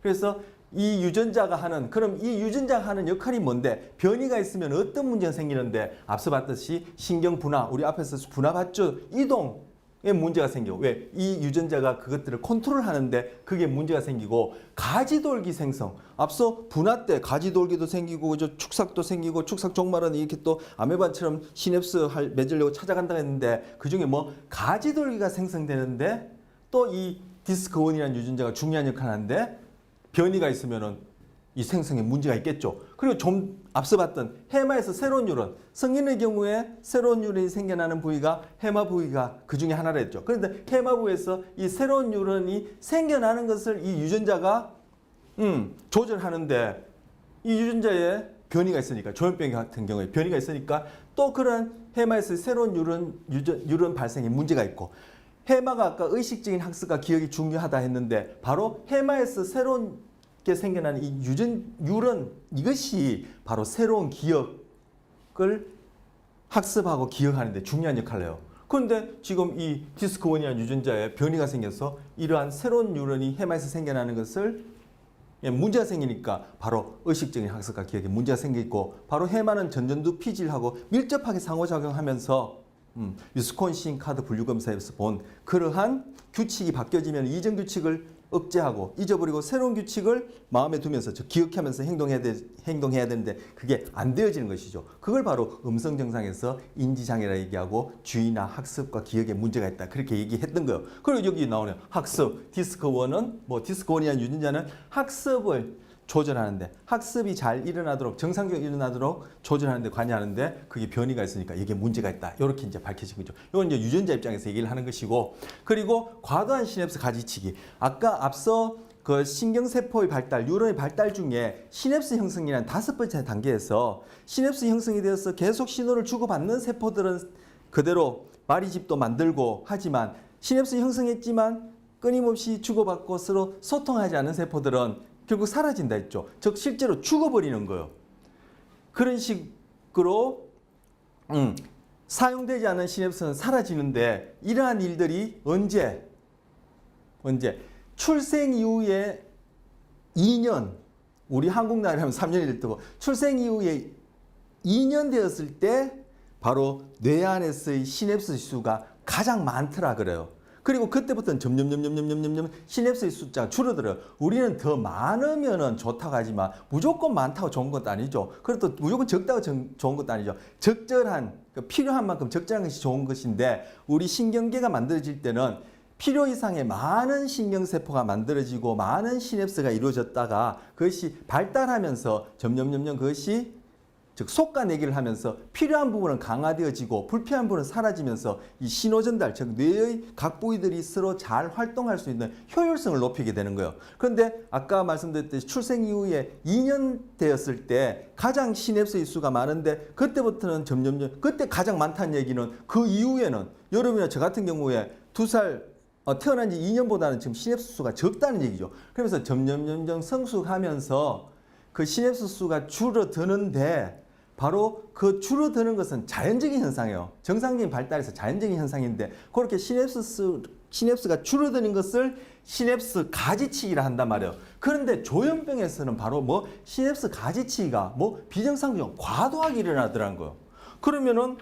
그래서 이 유전자가 하는 그럼 이 유전자가 하는 역할이 뭔데 변이가 있으면 어떤 문제가 생기는데 앞서 봤듯이 신경 분화 우리 앞에서 분화 봤죠 이동에 문제가 생겨 왜 이 유전자가 그것들을 컨트롤하는데 그게 문제가 생기고 가지돌기 생성 앞서 분화 때 가지돌기도 생기고 축삭도 생기고 축삭 종말은 이렇게 또 아메바처럼 시냅스 맺으려고 찾아간다고 했는데 그 중에 뭐 가지돌기가 생성되는데 또 이 디스크1이라는 유전자가 중요한 역할을 하는데 변이가 있으면은 이 생성에 문제가 있겠죠. 그리고 좀 앞서 봤던 해마에서 새로운 뉴런, 성인의 경우에 새로운 뉴런이 생겨나는 부위가 해마 부위가 그 중에 하나라 했죠. 그런데 해마 부위에서 이 새로운 뉴런이 생겨나는 것을 이 유전자가 조절하는데 이 유전자에 변이가 있으니까 조현병 같은 경우에 변이가 있으니까 또 그런 해마에서 새로운 뉴런 발생에 문제가 있고 해마가 아까 의식적인 학습과 기억이 중요하다 했는데 바로 해마에서 새로운 게 생겨나는 이 뉴런 이것이 바로 새로운 기억을 학습하고 기억하는 데 중요한 역할을 해요. 그런데 지금 이 디스크1이라는 유전자에 변이가 생겨서 이러한 새로운 뉴런이 해마에서 생겨나는 것을 문제가 생기니까 바로 의식적인 학습과 기억에 문제가 생기고 바로 해마는 전전두 피질하고 밀접하게 상호작용하면서 위스콘신 카드 분류 검사에서 본 그러한 규칙이 바뀌어지면 이전 규칙을 억제하고 잊어버리고 새로운 규칙을 마음에 두면서 기억하면서 행동해야 되는데 그게 안 되어지는 것이죠. 그걸 바로 음성 증상에서 인지장애라 얘기하고 주의나 학습과 기억에 문제가 있다. 그렇게 얘기했던 거예요. 그리고 여기 나오네요. 학습. 디스크1은 디스크1이라는 유전자는 학습을 조절하는데 학습이 잘 일어나도록 정상적으로 일어나도록 조절하는데 관여하는데 그게 변이가 있으니까 이게 문제가 있다. 이렇게 이제 밝혀진 거죠. 이건 이제 유전자 입장에서 얘기를 하는 것이고 그리고 과도한 시냅스 가지치기. 아까 앞서 그 신경세포의 발달, 뉴런의 발달 중에 시냅스 형성이라는 5번째 단계에서 시냅스 형성이 되어서 계속 신호를 주고받는 세포들은 그대로 마리집도 만들고 하지만 시냅스 형성했지만 끊임없이 주고받고 서로 소통하지 않는 세포들은 결국 사라진다 했죠. 즉 실제로 죽어버리는 거예요. 그런 식으로 사용되지 않은 시냅스는 사라지는데 이러한 일들이 언제 출생 이후에 2년 우리 한국 나이로 하면 3년이 될 테고 출생 이후에 2년 되었을 때 바로 뇌 안에서의 시냅스 수가 가장 많더라 그래요. 그리고 그때부터는 점점 시냅스의 숫자가 줄어들어요. 우리는 더 많으면 좋다고 하지만 무조건 많다고 좋은 것도 아니죠. 그래도 무조건 적다고 좋은 것도 아니죠. 적절한 필요한 만큼 적절한 것이 좋은 것인데 우리 신경계가 만들어질 때는 필요 이상의 많은 신경세포가 만들어지고 많은 시냅스가 이루어졌다가 그것이 발달하면서 점점 그것이 즉 속가내기를 하면서 필요한 부분은 강화되어지고 불필요한 부분은 사라지면서 이 신호전달 즉 뇌의 각 부위들이 서로 잘 활동할 수 있는 효율성을 높이게 되는 거예요. 그런데 아까 말씀드렸듯이 출생 이후에 2년 되었을 때 가장 시냅스의 수가 많은데 그때부터는 점점 그때 가장 많다는 얘기는 그 이후에는 여러분이나 저 같은 경우에 2살 태어난 지 2년보다는 지금 시냅스 수가 적다는 얘기죠. 그러면서 점점 성숙하면서 그 시냅스 수가 줄어드는데 바로 그 줄어드는 것은 자연적인 현상이에요. 정상적인 발달에서 자연적인 현상인데 그렇게 시냅스가 줄어드는 것을 시냅스 가지치기라 한단 말이에요. 그런데 조현병에서는 바로 시냅스 가지치기가 비정상적으로 과도하게 일어나더라는 거예요. 그러면은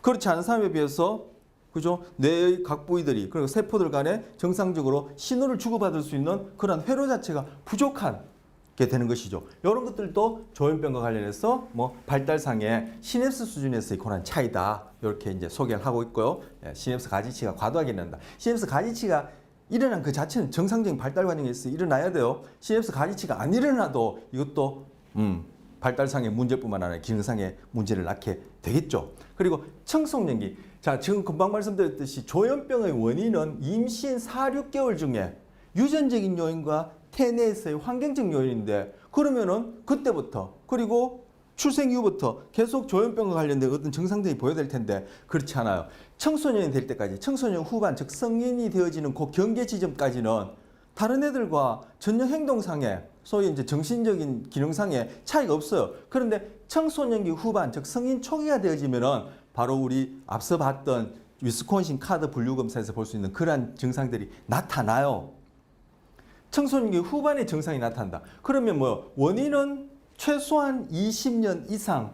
그렇지 않은 사람에 비해서 그죠? 뇌의 각 부위들이 그리고 세포들 간에 정상적으로 신호를 주고받을 수 있는 그런 회로 자체가 부족한 게 되는 것이죠. 이런 것들도 조현병과 관련해서 발달상의 시냅스 수준에서의 그런 차이다. 이렇게 이제 소개를 하고 있고요. 시냅스 가지치기가 과도하게 일어난다. 시냅스 가지치기가 일어난 그 자체는 정상적인 발달 과정에서 일어나야 돼요. 시냅스 가지치기가 안 일어나도 이것도 발달상의 문제뿐만 아니라 기능상의 문제를 낳게 되겠죠. 그리고 청소년기. 자, 지금 금방 말씀드렸듯이 조현병의 원인은 임신 4, 6개월 중에 유전적인 요인과 태내에서의 환경적 요인인데 그러면은 그때부터 그리고 출생 이후부터 계속 조현병과 관련된 어떤 증상들이 보여야 텐데 그렇지 않아요. 청소년이 될 때까지 청소년 후반 즉 성인이 되어지는 그 경계 지점까지는 다른 애들과 전혀 행동상에 소위 이제 정신적인 기능상에 차이가 없어요. 그런데 청소년기 후반 즉 성인 초기가 되어지면은 바로 우리 앞서 봤던 위스콘신 카드 분류 검사에서 볼 수 있는 그러한 증상들이 나타나요. 청소년기 후반에 증상이 나타난다. 그러면 뭐 원인은 최소한 20년 이상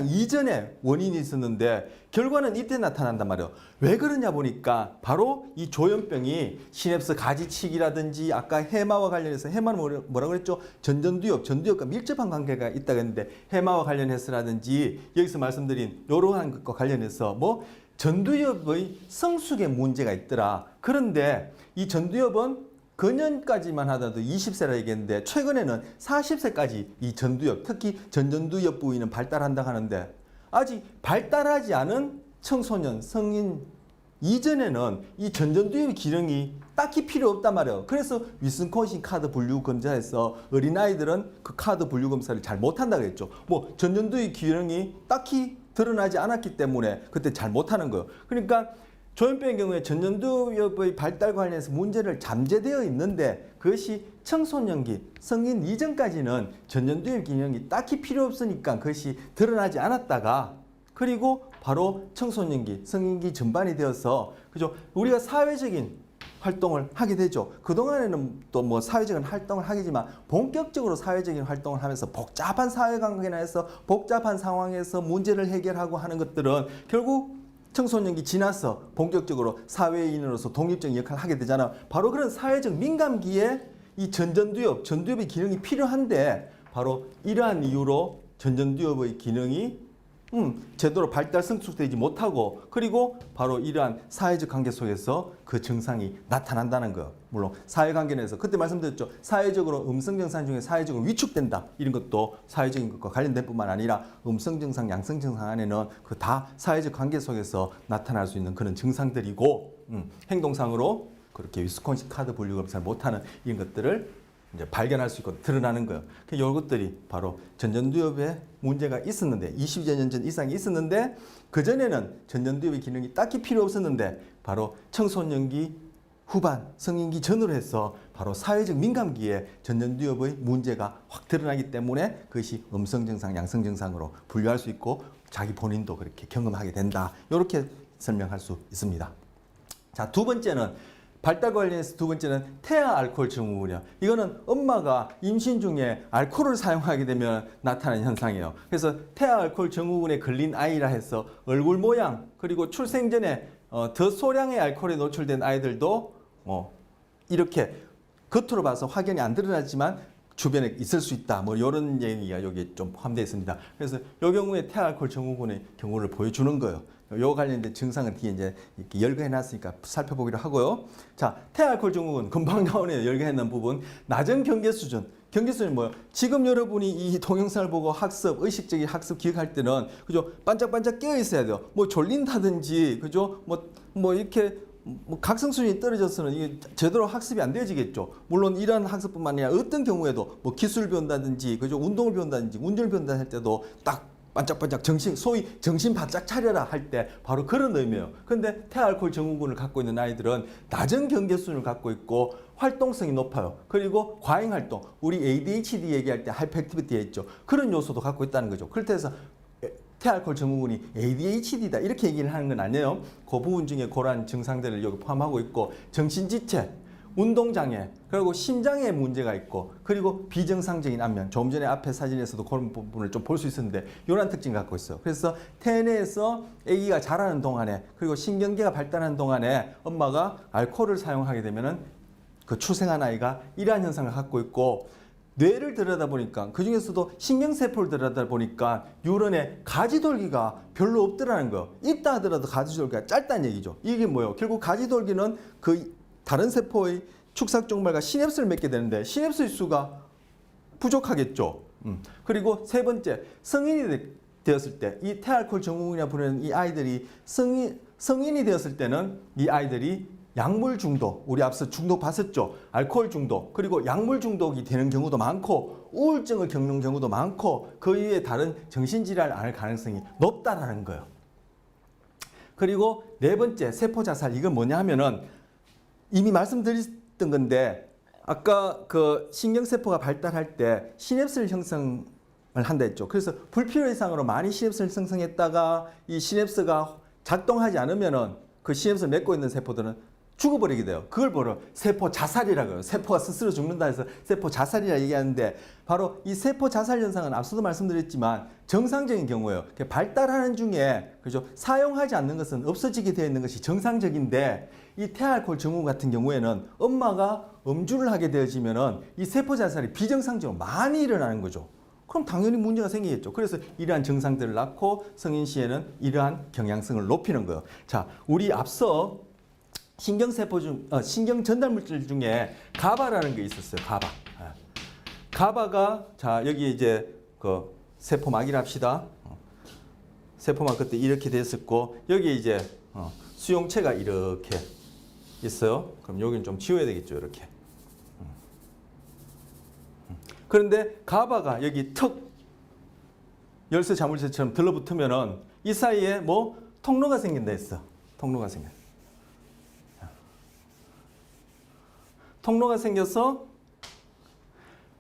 이전에 원인이 있었는데 결과는 이때 나타난단 말이에요. 왜 그러냐 보니까 바로 이 조현병이 시냅스 가지치기라든지 아까 해마와 관련해서 해마는 뭐라 그랬죠? 전두엽과 밀접한 관계가 있다고 했는데 해마와 관련해서라든지 여기서 말씀드린 이러한 것과 관련해서 뭐 전두엽의 성숙에 문제가 있더라. 그런데 이 전두엽은 근년까지만 하더라도 20세라 얘기했는데 최근에는 40세까지 이 전두엽, 특히 전전두엽 부위는 발달한다고 하는데 아직 발달하지 않은 청소년, 성인 이전에는 이 전전두엽 기능이 딱히 필요 없단 말이에요. 그래서 위스콘신 카드 분류 검사에서 어린아이들은 그 카드 분류 검사를 잘 못한다고 했죠. 뭐 전전두엽 기능이 딱히 드러나지 않았기 때문에 그때 잘 못하는 거예요. 그러니까 조현병의 경우에 전전두엽의 발달 관련해서 문제를 잠재되어 있는데 그것이 청소년기, 성인 이전까지는 전전두엽 기능이 딱히 필요 없으니까 그것이 드러나지 않았다가 그리고 바로 청소년기, 성인기 전반이 되어서 그죠? 우리가 사회적인 활동을 하게 되죠. 그동안에는 또 뭐 사회적인 활동을 하겠지만 본격적으로 사회적인 활동을 하면서 복잡한 사회관계나 해서 복잡한 상황에서 문제를 해결하고 하는 것들은 결국 청소년기 지나서 본격적으로 사회인으로서 독립적인 역할을 하게 되잖아. 바로 그런 사회적 민감기에 이 전두엽의 기능이 필요한데 바로 이러한 이유로 전전두엽의 기능이 제대로 발달 성숙되지 못하고 그리고 바로 이러한 사회적 관계 속에서 그 증상이 나타난다는 거. 물론 사회관계 내에서 그때 말씀드렸죠. 사회적으로 음성증상 중에 사회적으로 위축된다. 이런 것도 사회적인 것과 관련된 뿐만 아니라 음성증상, 양성증상 안에는 그 다 사회적 관계 속에서 나타날 수 있는 그런 증상들이고 행동상으로 그렇게 위스콘신 카드 분류 검사를 못하는 이런 것들을 이제 발견할 수 있고 드러나는 거예요. 이것들이 바로 전전두엽에 문제가 있었는데 20여 년 전 이상이 있었는데 그전에는 전전두엽의 기능이 딱히 필요 없었는데 바로 청소년기 후반, 성인기 전으로 해서 바로 사회적 민감기에 전전두엽의 문제가 확 드러나기 때문에 그것이 음성증상, 양성증상으로 분류할 수 있고 자기 본인도 그렇게 경험하게 된다. 이렇게 설명할 수 있습니다. 자, 두 번째는 발달 관련해서 두 번째는 태아 알코올 증후군이요. 이거는 엄마가 임신 중에 알코올을 사용하게 되면 나타나는 현상이에요. 그래서 태아 알코올 증후군에 걸린 아이라 해서 얼굴 모양 그리고 출생 전에 더 소량의 알코올에 노출된 아이들도 이렇게 겉으로 봐서 확연히 안 드러나지만 주변에 있을 수 있다. 뭐 이런 얘기가 여기에 좀 포함되어 있습니다. 그래서 이 경우에 태아 알코올 증후군의 경우를 보여주는 거예요. 요 관련된 증상은 뒤에 이제 이렇게 열거해 놨으니까 살펴보기로 하고요. 자, 태알코올 증후군 금방 나오네요. 열거해 놓은 부분. 낮은 경계 수준. 경계 수준이 뭐예요? 지금 여러분이 이 동영상을 보고 학습, 의식적인 학습 기억할 때는 그죠? 반짝반짝 깨어 있어야 돼요. 뭐 졸린다든지 그죠? 뭐 이렇게 각성 수준이 떨어져서는 이게 제대로 학습이 안 되어지겠죠. 물론 이러한 학습뿐만 아니라 어떤 경우에도 뭐 기술을 배운다든지 그죠? 운동을 배운다든지 운전을 배운다 할 때도 딱 반짝반짝 소위 정신 바짝 차려라 할 때 바로 그런 의미예요. 그런데 태알코올 증후군을 갖고 있는 아이들은 낮은 경계 수준을 갖고 있고 활동성이 높아요. 그리고 과잉 활동, 우리 ADHD 얘기할 때 하이퍼액티비티에 있죠. 그런 요소도 갖고 있다는 거죠. 그렇다고 해서 태알코올 증후군이 ADHD다 이렇게 얘기를 하는 건 아니에요. 그 부분 중에 그러한 증상들을 여기 포함하고 있고 정신지체, 운동장애, 그리고 심장에 문제가 있고 그리고 비정상적인 안면, 조금 전에 앞에 사진에서도 그런 부분을 좀 볼 수 있었는데 이런 특징을 갖고 있어요. 그래서 태내에서 아기가 자라는 동안에 그리고 신경계가 발달하는 동안에 엄마가 알코올을 사용하게 되면은 그 출생한 아이가 이러한 현상을 갖고 있고 뇌를 들여다보니까 그중에서도 신경세포를 들여다보니까 유런에 가지돌기가 별로 없더라는 거예요. 있다 하더라도 가지돌기가 짧다는 얘기죠. 이게 뭐예요? 결국 가지돌기는 그 다른 세포의 축삭종말과 시냅스를 맺게 되는데 시냅스의 수가 부족하겠죠. 그리고 세 번째, 성인이 되었을 때 이 태알코올 증후군이라 부르는 이 아이들이 성인이 되었을 때는 이 아이들이 약물 중독, 우리 앞서 중독 봤었죠. 알코올 중독, 그리고 약물 중독이 되는 경우도 많고 우울증을 겪는 경우도 많고 그 이외에 다른 정신질환을 앓을 가능성이 높다라는 거예요. 그리고 네 번째, 세포 자살. 이건 뭐냐 하면은 이미 말씀드렸던 건데 아까 그 신경세포가 발달할 때 시냅스를 형성을 한다 했죠. 그래서 불필요 이상으로 많이 시냅스를 생성했다가 이 시냅스가 작동하지 않으면은 그 시냅스를 맺고 있는 세포들은 죽어버리게 돼요. 그걸 바로 세포 자살이라고 해요. 세포가 스스로 죽는다 해서 세포 자살이라 얘기하는데 바로 이 세포 자살 현상은 앞서도 말씀드렸지만 정상적인 경우예요. 발달하는 중에 그죠? 사용하지 않는 것은 없어지게 되어 있는 것이 정상적인데 이 태알코올 증후군 같은 경우에는 엄마가 음주를 하게 되어지면은 이 세포 자살이 비정상적으로 많이 일어나는 거죠. 그럼 당연히 문제가 생기겠죠. 그래서 이러한 증상들을 낳고 성인 시에는 이러한 경향성을 높이는 거예요. 자, 우리 앞서 신경세포 신경 전달 물질 중에 가바라는 게 있었어요. 가바. 가바가 자 여기 이제 그 세포막이라 합시다. 세포막 그때 이렇게 됐었고 여기 이제 수용체가 이렇게 있어요. 그럼 여기는 좀 지워야 되겠죠. 이렇게. 그런데 가바가 여기 턱 열쇠 자물쇠처럼 들러붙으면은 이 사이에 뭐 통로가 생긴다 했어. 통로가 생겨. 통로가 생겨서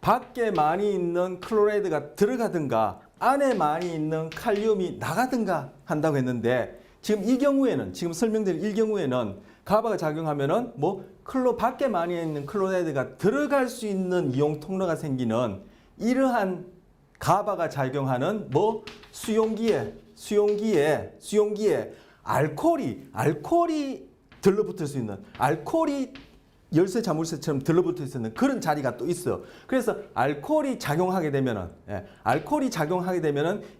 밖에 많이 있는 클로라이드가 들어가든가 안에 많이 있는 칼륨이 나가든가 한다고 했는데 지금 이 경우에는 지금 설명드린 이 경우에는 가바가 작용하면은 뭐 밖에 많이 있는 클로라이드가 들어갈 수 있는 이용 통로가 생기는 이러한 가바가 작용하는 뭐 수용기에 알코올이 들러붙을 수 있는 알코올이 열쇠 자물쇠처럼 들러붙어 있는 그런 자리가 또 있어요. 그래서 알코올이 작용하게 되면은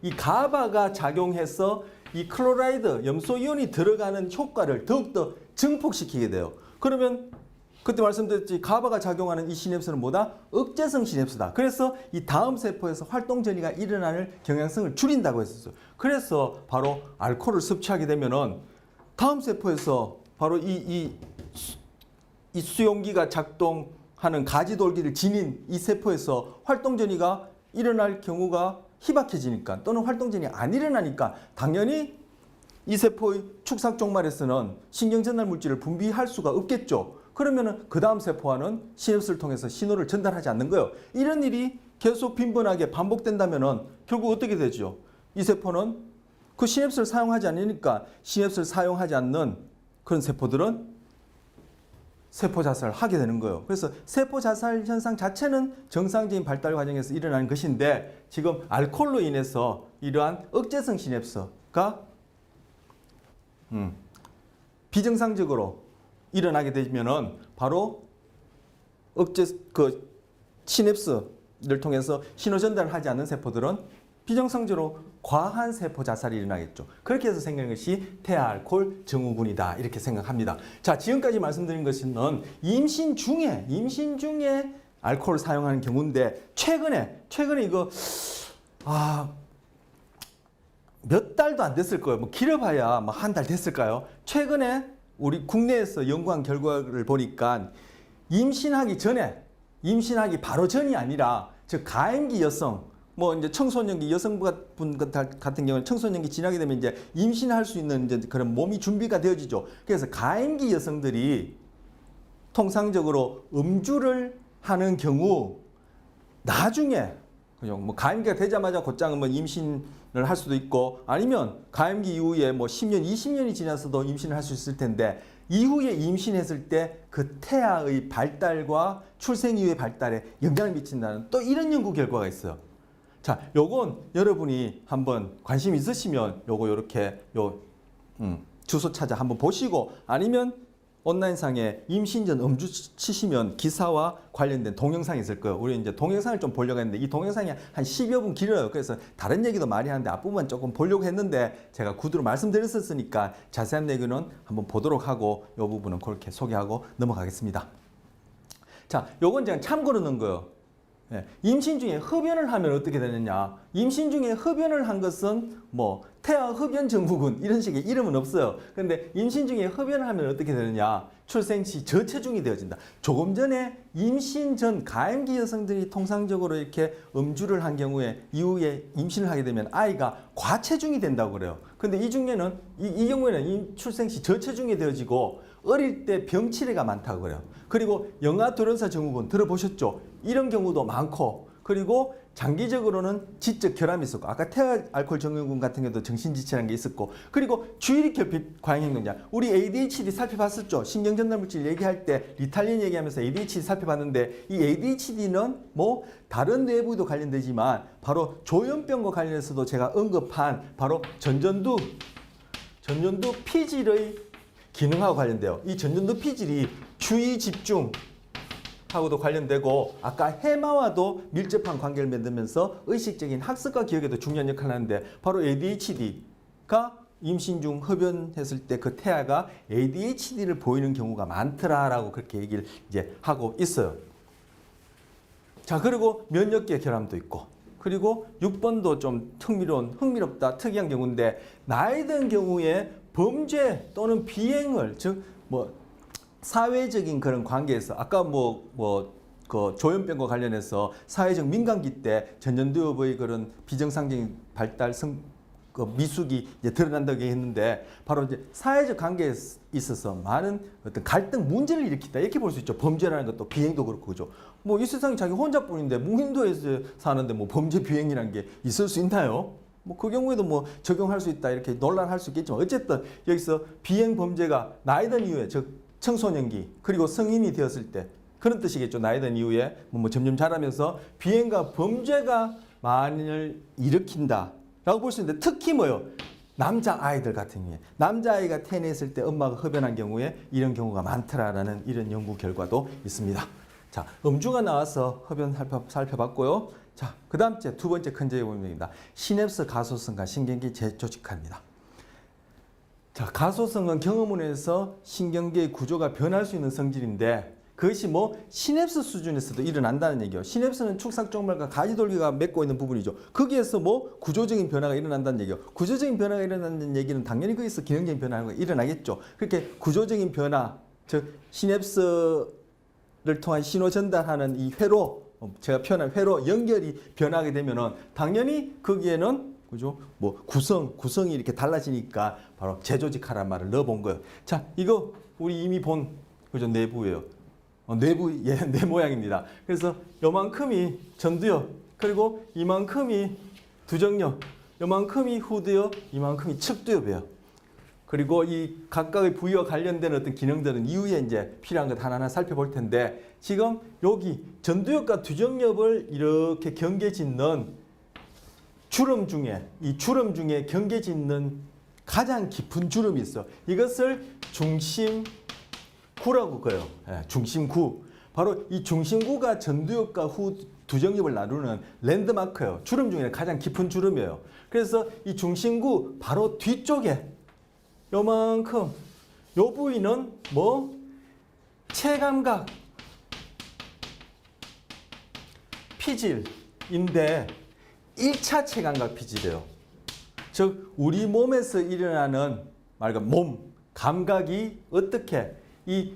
이 가바가 작용해서 이 클로라이드 염소 이온이 들어가는 효과를 더욱더 증폭시키게 돼요. 그러면 그때 말씀드렸지 가바가 작용하는 이 시냅스는 뭐다? 억제성 시냅스다. 그래서 이 다음 세포에서 활동 전이가 일어나는 경향성을 줄인다고 했었어요. 그래서 바로 알코올을 섭취하게 되면은 다음 세포에서 바로 이 수용기가 작동하는 가지돌기를 지닌 이 세포에서 활동전이가 일어날 경우가 희박해지니까 또는 활동전이 안 일어나니까 당연히 이 세포의 축삭 종말에서는 신경전달 물질을 분비할 수가 없겠죠. 그러면은 그 다음 세포와는 시냅스를 통해서 신호를 전달하지 않는 거예요. 이런 일이 계속 빈번하게 반복된다면은 결국 어떻게 되죠? 이 세포는 그 시냅스를 사용하지 않으니까 시냅스를 사용하지 않는 그런 세포들은 세포 자살을 하게 되는 거예요. 그래서 세포 자살 현상 자체는 정상적인 발달 과정에서 일어나는 것인데 지금 알코올로 인해서 이러한 억제성 시냅스가 비정상적으로 일어나게 되면은 바로 시냅스를 통해서 신호 전달을 하지 않는 세포들은 비정상적으로 과한 세포 자살이 일어나겠죠. 그렇게 해서 생기는 것이 태아알코올 증후군이다 이렇게 생각합니다. 자, 지금까지 말씀드린 것은 임신 중에 알코올을 사용하는 경우인데 최근에 이거 몇 달도 안 됐을 거예요. 뭐 길어봐야 뭐 한 달 됐을까요? 최근에 우리 국내에서 연구한 결과를 보니까 임신하기 바로 전이 아니라 즉 가임기 여성 뭐 이제 청소년기 여성분 같은 경우는 청소년기 지나게 되면 이제 임신할 수 있는 이제 그런 몸이 준비가 되어지죠. 그래서 가임기 여성들이 통상적으로 음주를 하는 경우 나중에 그냥 뭐 가임기가 되자마자 곧장 뭐 임신을 할 수도 있고 아니면 가임기 이후에 뭐 10년, 20년이 지나서도 임신을 할 수 있을 텐데 이후에 임신했을 때 그 태아의 발달과 출생 이후의 발달에 영향을 미친다는 또 이런 연구 결과가 있어요. 자, 요건 여러분이 한번 관심 있으시면 요거 요렇게 주소 찾아 한번 보시고 아니면 온라인상에 임신 전 음주 치시면 기사와 관련된 동영상이 있을 거예요. 우리 이제 동영상을 좀 보려고 했는데 이 동영상이 한 10여 분 길어요. 그래서 다른 얘기도 많이 하는데 앞부분 조금 보려고 했는데 제가 구두로 말씀드렸었으니까 자세한 내용은 한번 보도록 하고 이 부분은 그렇게 소개하고 넘어가겠습니다. 자, 요건 제가 참고로 넣은 거예요. 임신 중에 흡연을 하면 어떻게 되느냐? 임신 중에 흡연을 한 것은 뭐 태아 흡연 증후군 이런 식의 이름은 없어요. 그런데 임신 중에 흡연을 하면 어떻게 되느냐? 출생 시 저체중이 되어진다. 조금 전에 임신 전 가임기 여성들이 통상적으로 이렇게 음주를 한 경우에 이후에 임신을 하게 되면 아이가 과체중이 된다고 그래요. 근데 이 중에는 이 경우에는 출생 시 저체중이 되어지고 어릴 때 병치레가 많다고 그래요. 그리고 영아돌연사 증후군 들어보셨죠? 이런 경우도 많고 그리고 장기적으로는 지적 결함이 있었고 아까 태알코올 정형군 같은 경우도 정신지체라는 게 있었고 그리고 주의력 결핍 과잉행동자 우리 ADHD 살펴봤었죠. 신경전달물질 얘기할 때 리탈린 얘기하면서 ADHD 살펴봤는데 이 ADHD는 뭐 다른 뇌부도 관련되지만 바로 조현병과 관련해서도 제가 언급한 바로 전전두 피질의 기능하고 관련돼요. 이 전전두 피질이 주의 집중 하고도 관련되고 아까 해마와도 밀접한 관계를 맺으면서 의식적인 학습과 기억에도 중요한 역할을 하는데 바로 ADHD가 임신 중 흡연했을 때 그 태아가 ADHD를 보이는 경우가 많더라라고 그렇게 얘기를 이제 하고 있어요. 자, 그리고 면역계 결함도 있고 그리고 6번도 좀 흥미롭다 특이한 경우인데 나이 든 경우에 범죄 또는 비행을 즉 뭐 사회적인 그런 관계에서 아까 그 조현병과 관련해서 사회적 민감기 때 전전두엽의 그런 비정상적인 발달 그 미숙이 이제 드러난다고 했는데 바로 이제 사회적 관계에 있어서 많은 어떤 갈등 문제를 일으킨다 이렇게 볼 수 있죠. 범죄라는 것도 비행도 그렇고 그죠. 뭐 이 세상에 자기 혼자뿐인데 무인도에서 사는데 뭐 범죄 비행이라는 게 있을 수 있나요? 뭐 그 경우에도 뭐 적용할 수 있다 이렇게 논란할 수 있겠지만 어쨌든 여기서 비행 범죄가 나이 든 이후에 즉 청소년기 그리고 성인이 되었을 때 그런 뜻이겠죠. 나이 든 이후에 뭐 점점 자라면서 비행과 범죄가 만을 일으킨다라고 볼 수 있는데 특히 뭐요? 남자아이들 같은 경우에 남자아이가 태어났을 때 엄마가 흡연한 경우에 이런 경우가 많더라라는 이런 연구 결과도 있습니다. 자, 음주가 나와서 흡연 살펴봤고요. 자, 그 다음 두 번째 큰 제목입니다. 시냅스 가소성과 신경계 재조직화입니다. 자, 가소성은 경험원에서 신경계의 구조가 변할 수 있는 성질인데 그것이 뭐 시냅스 수준에서도 일어난다는 얘기예요. 시냅스는 축삭종말과 가지돌기가 맺고 있는 부분이죠. 거기에서 뭐 구조적인 변화가 일어난다는 얘기예요. 구조적인 변화가 일어난다는 얘기는 당연히 거기서 기능적인 변화가 일어나겠죠. 그렇게 구조적인 변화, 즉 시냅스를 통한 신호 전달하는 이 회로, 제가 표현한 회로 연결이 변하게 되면은 당연히 거기에는 그죠? 뭐 구성이 이렇게 달라지니까 바로 재조직하라는 말을 넣어본 거예요. 자, 이거 우리 이미 본 그죠? 내부예요. 내부 뇌 모양입니다. 그래서 요만큼이 전두엽, 그리고 이만큼이 두정엽, 요만큼이 후두엽, 이만큼이 측두엽이에요. 그리고 이 각각의 부위와 관련된 어떤 기능들은 이후에 이제 필요한 것 하나하나 살펴볼 텐데 지금 여기 전두엽과 두정엽을 이렇게 경계짓는 주름 중에 경계짓는 가장 깊은 주름이 있어. 이것을 중심구라고 그래요. 중심구. 바로 이 중심구가 전두엽과 두정엽을 나누는 랜드마크예요. 주름 중에 가장 깊은 주름이에요. 그래서 이 중심구 바로 뒤쪽에 요만큼 요 부위는 뭐 체감각 피질인데 1차 체감각 피질이에요. 즉 우리 몸에서 일어나는 몸 감각이 어떻게 이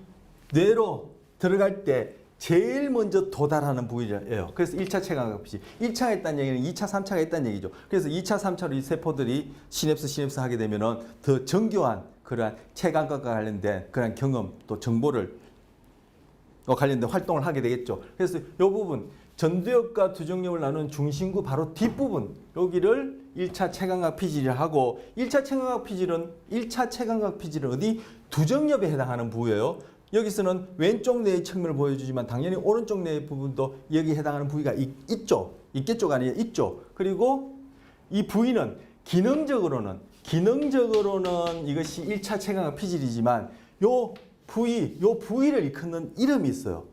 뇌로 들어갈 때 제일 먼저 도달하는 부위예요. 그래서 1차 체감각 피질. 1차가 있다는 얘기는 2차, 3차가 있다는 얘기죠. 그래서 2차, 3차로 이 세포들이 시냅스 하게 되면은 더 정교한 그러한 체감각과 관련된 그러한 경험 또 정보를 관련된 활동을 하게 되겠죠. 그래서 이 부분 전두엽과 두정엽을 나누는 중심구 바로 뒷부분 여기를 1차 체감각 피질을 하고 1차 체감각 피질은 어디? 두정엽에 해당하는 부위예요. 여기서는 왼쪽 뇌의 측면을 보여주지만 당연히 오른쪽 뇌의 부분도 여기에 해당하는 부위가 있죠. 있겠죠가 아니에요. 있죠. 그리고 이 부위는 기능적으로는 이것이 1차 체감각 피질이지만 요 부위를 일컫는 이름이 있어요.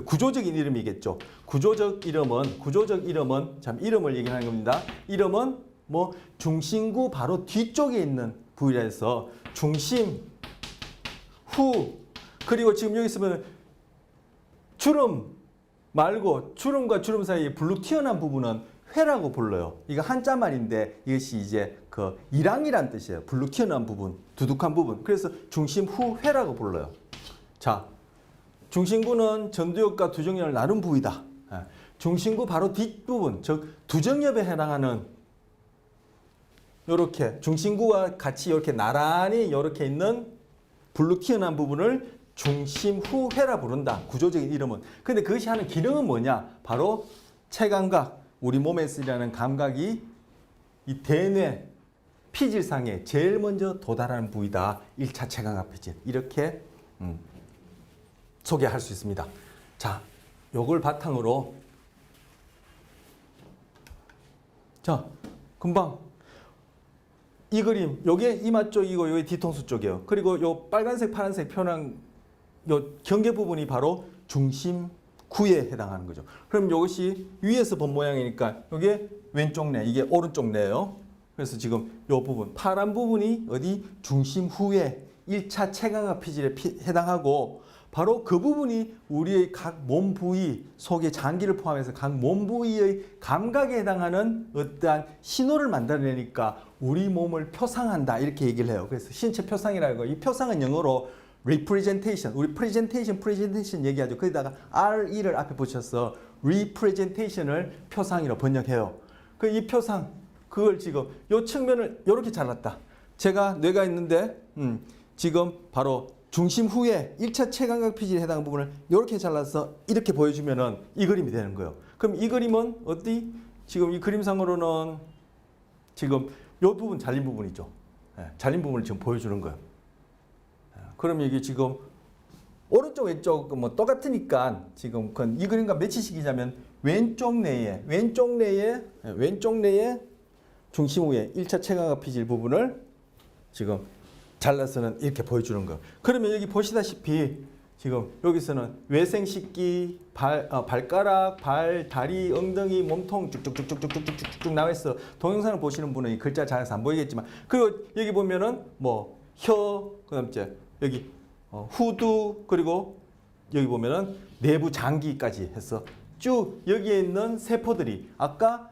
구조적인 이름이겠죠. 구조적 이름은 참 이름을 얘기하는 겁니다. 이름은 뭐 중심구 바로 뒤쪽에 있는 부위라 해서 중심, 후, 그리고 지금 여기 있으면 주름 말고 주름과 주름 사이에 불룩 튀어나온 부분은 회라고 불러요. 이거 한자 말인데 이것이 이제 그 이랑이란 뜻이에요. 불룩 튀어나온 부분, 두둑한 부분. 그래서 중심 후 회라고 불러요. 자, 중심구는 전두엽과 두정엽을 나눈 부위다. 중심구 바로 뒷부분, 즉 두정엽에 해당하는 이렇게 중심구와 같이 이렇게 나란히 이렇게 있는 불룩 튀어나온 부분을 중심후회라 부른다. 구조적인 이름은. 근데 그것이 하는 기능은 뭐냐? 바로 체감각, 우리 몸에 쓰이라는 감각이 이 대뇌 피질상에 제일 먼저 도달하는 부위다. 1차 체감각 피질. 이렇게 소개할 수 있습니다. 자, 요걸 바탕으로 자, 금방 이 그림, 요게 이마 쪽이고 요게 뒤통수 쪽이에요. 그리고 요 빨간색, 파란색 표현한 요 경계 부분이 바로 중심구에 해당하는 거죠. 그럼 요것이 위에서 본 모양이니까 요게 왼쪽 뇌, 이게 오른쪽 뇌예요. 그래서 지금 요 부분, 파란 부분이 어디 중심후에 1차 체감각 피질에 해당하고 바로 그 부분이 우리의 각 몸 부위 속의 장기를 포함해서 각 몸 부위의 감각에 해당하는 어떠한 신호를 만들어내니까 우리 몸을 표상한다 이렇게 얘기를 해요. 그래서 신체 표상이라고 이 표상은 영어로 representation, 우리 presentation 얘기하죠. 거기다가 RE를 앞에 붙여서 representation을 표상이라고 번역해요. 그 이 표상 그걸 지금 요 측면을 이렇게 잘랐다. 제가 뇌가 있는데 지금 바로 중심 후에 1차 체감각 피질에 해당하는 부분을 이렇게 잘라서 이렇게 보여주면은 이 그림이 되는 거예요. 그럼 이 그림은 어디? 지금 이 그림상으로는 지금 이 부분 잘린 부분이죠. 잘린 부분을 지금 보여주는 거예요. 그럼 이게 지금 오른쪽 왼쪽 뭐 똑같으니까 지금 이 그림과 매치시키자면 왼쪽 뇌에 중심 후에 1차 체감각 피질 부분을 지금 잘라서는 이렇게 보여주는 거. 그러면 여기 보시다시피 지금 여기서는 외생식기, 발가락, 발, 다리, 엉덩이, 몸통 쭉쭉쭉쭉쭉쭉쭉 나와 있어. 동영상을 보시는 분은 이 글자 잘해서 안 보이겠지만 그리고 여기 보면은 뭐 혀, 그다음 여기 후두 그리고 여기 보면은 내부 장기까지 해서 쭉 여기에 있는 세포들이 아까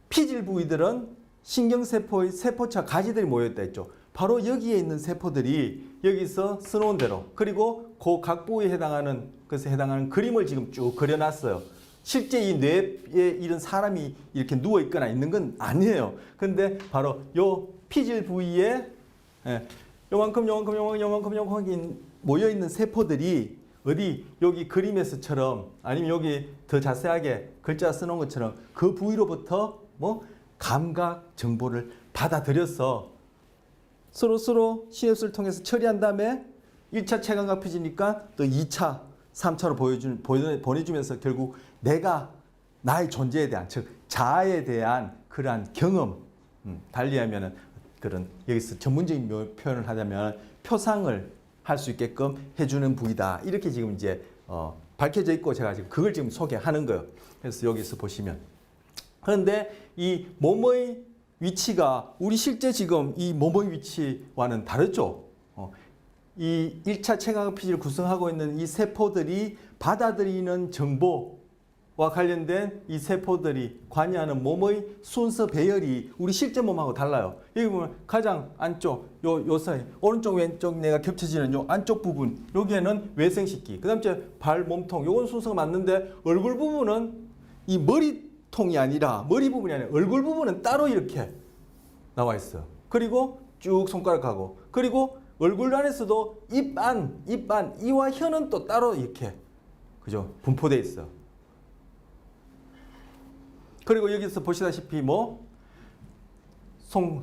피질 부위들은 신경세포의 세포차 가지들이 모여있다 했죠. 바로 여기에 있는 세포들이 여기서 써놓은 대로 그리고 그 각 부위에 해당하는 것에 해당하는 그림을 지금 쭉 그려놨어요. 실제 이 뇌에 이런 사람이 이렇게 누워 있거나 있는 건 아니에요. 근데 바로 요 피질 부위에 요만큼 모여 있는 세포들이 어디 여기 그림에서처럼 아니면 여기 더 자세하게 글자 써놓은 것처럼 그 부위로부터 뭐 감각 정보를 받아들여서 서로 시냅스를 통해서 처리한 다음에 1차 체감각 피지니까 또 2차, 3차로 보내주면서 결국 내가 나의 존재에 대한 즉 자아에 대한 그러한 경험 달리 하면은 그런 여기서 전문적인 표현을 하자면 표상을 할 수 있게끔 해주는 부위다. 이렇게 지금 이제 밝혀져 있고 제가 지금 그걸 지금 소개하는 거예요. 그래서 여기서 보시면 그런데 이 몸의 위치가 우리 실제 지금 이 몸의 위치와는 다르죠. 이 1차 체감각 피질을 구성하고 있는 이 세포들이 받아들이는 정보와 관련된 이 세포들이 관여하는 몸의 순서 배열이 우리 실제 몸하고 달라요. 여기 보면 가장 안쪽 요 사이 오른쪽 왼쪽 뇌가 겹쳐지는 요 안쪽 부분 여기에는 외생식기 그 다음에 발 몸통 요건 순서가 맞는데 얼굴 부분은 이 머리통이 아니라 머리 부분이 아니라 얼굴 부분은 따로 이렇게 나와 있어요. 그리고 쭉 손가락하고 그리고 얼굴 안에서도 입 안, 이와 혀는 또 따로 이렇게 그죠 분포되어 있어요. 그리고 여기서 보시다시피 뭐 송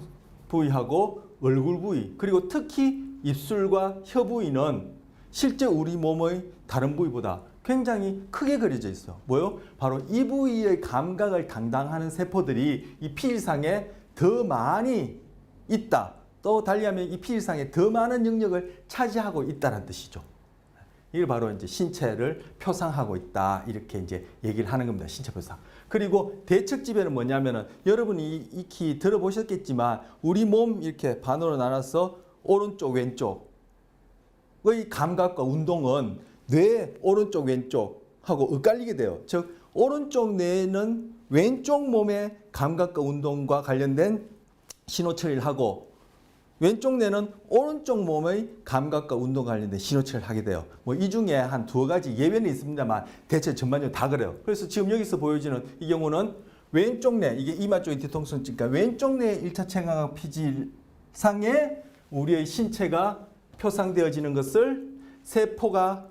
부위하고 얼굴 부위 그리고 특히 입술과 혀 부위는 실제 우리 몸의 다른 부위보다 굉장히 크게 그려져 있어. 뭐요? 바로 이 부위의 감각을 담당하는 세포들이 이 피질상에 더 많이 있다. 또 달리하면 이 피질상에 더 많은 영역을 차지하고 있다는 뜻이죠. 이게 바로 이제 신체를 표상하고 있다. 이렇게 이제 얘기를 하는 겁니다. 신체 표상. 그리고 대척지배는 뭐냐면은 여러분이 익히 들어보셨겠지만 우리 몸 이렇게 반으로 나눠서 오른쪽 왼쪽의 감각과 운동은 뇌 오른쪽 왼쪽하고 엇갈리게 돼요. 즉 오른쪽 뇌는 왼쪽 몸의 감각과 운동과 관련된 신호 처리를 하고 왼쪽 뇌는 오른쪽 몸의 감각과 운동 관련된 신호 처리를 하게 돼요. 뭐 이 중에 한 두어 가지 예외는 있습니다만 대체 전반적으로 다 그래요. 그래서 지금 여기서 보여지는 이 경우는 왼쪽 뇌, 이게 이마 쪽의 뒤통수니까 왼쪽 뇌 1차 체감각 피질상에 우리의 신체가 표상되어지는 것을 세포가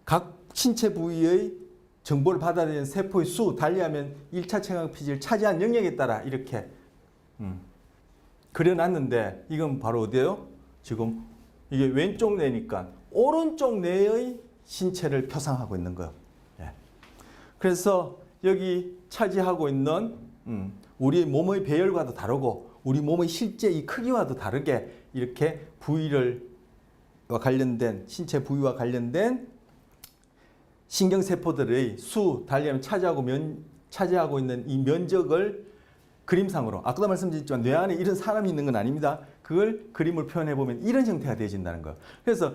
각 신체 부위의 정보를 받아들이는 세포의 수, 달리하면 1차 체감 피질을 차지한 영역에 따라 이렇게 그려놨는데 이건 바로 어디예요? 지금 이게 왼쪽 뇌니까 오른쪽 뇌의 신체를 표상하고 있는 거예요. 예. 그래서 여기 차지하고 있는 우리 몸의 배열과도 다르고 우리 몸의 실제 이 크기와도 다르게 이렇게 부위와 관련된 신체 부위와 관련된 신경세포들의 수, 달리하면 차지하고 있는 이 면적을 그림상으로 아까도 말씀드렸지만 뇌 안에 이런 사람이 있는 건 아닙니다. 그걸 그림을 표현해 보면 이런 형태가 되어진다는 거예요. 그래서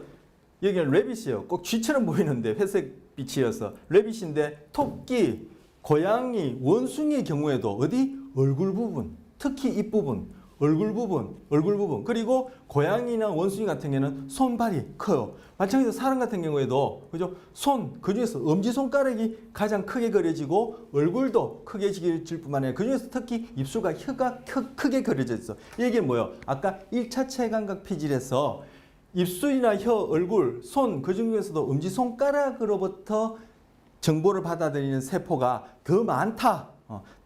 여기는 레빗이에요. 꼭 쥐처럼 보이는데 회색 빛이어서 레빗인데 토끼, 고양이, 원숭이의 경우에도 어디? 얼굴 부분, 특히 입 부분, 얼굴 부분 그리고 고양이나 원숭이 같은 경우에는 손발이 커요. 마찬가지로 사람 같은 경우에도 그죠? 손, 그중에서 엄지손가락이 가장 크게 그려지고 얼굴도 크게 그려질 뿐만 아니라 그중에서 특히 입술과 혀가 크게 그려져 있어. 이게 뭐예요? 아까 1차 체감각 피질에서 입술이나 혀, 얼굴, 손 그중에서도 엄지손가락으로부터 정보를 받아들이는 세포가 더 많다.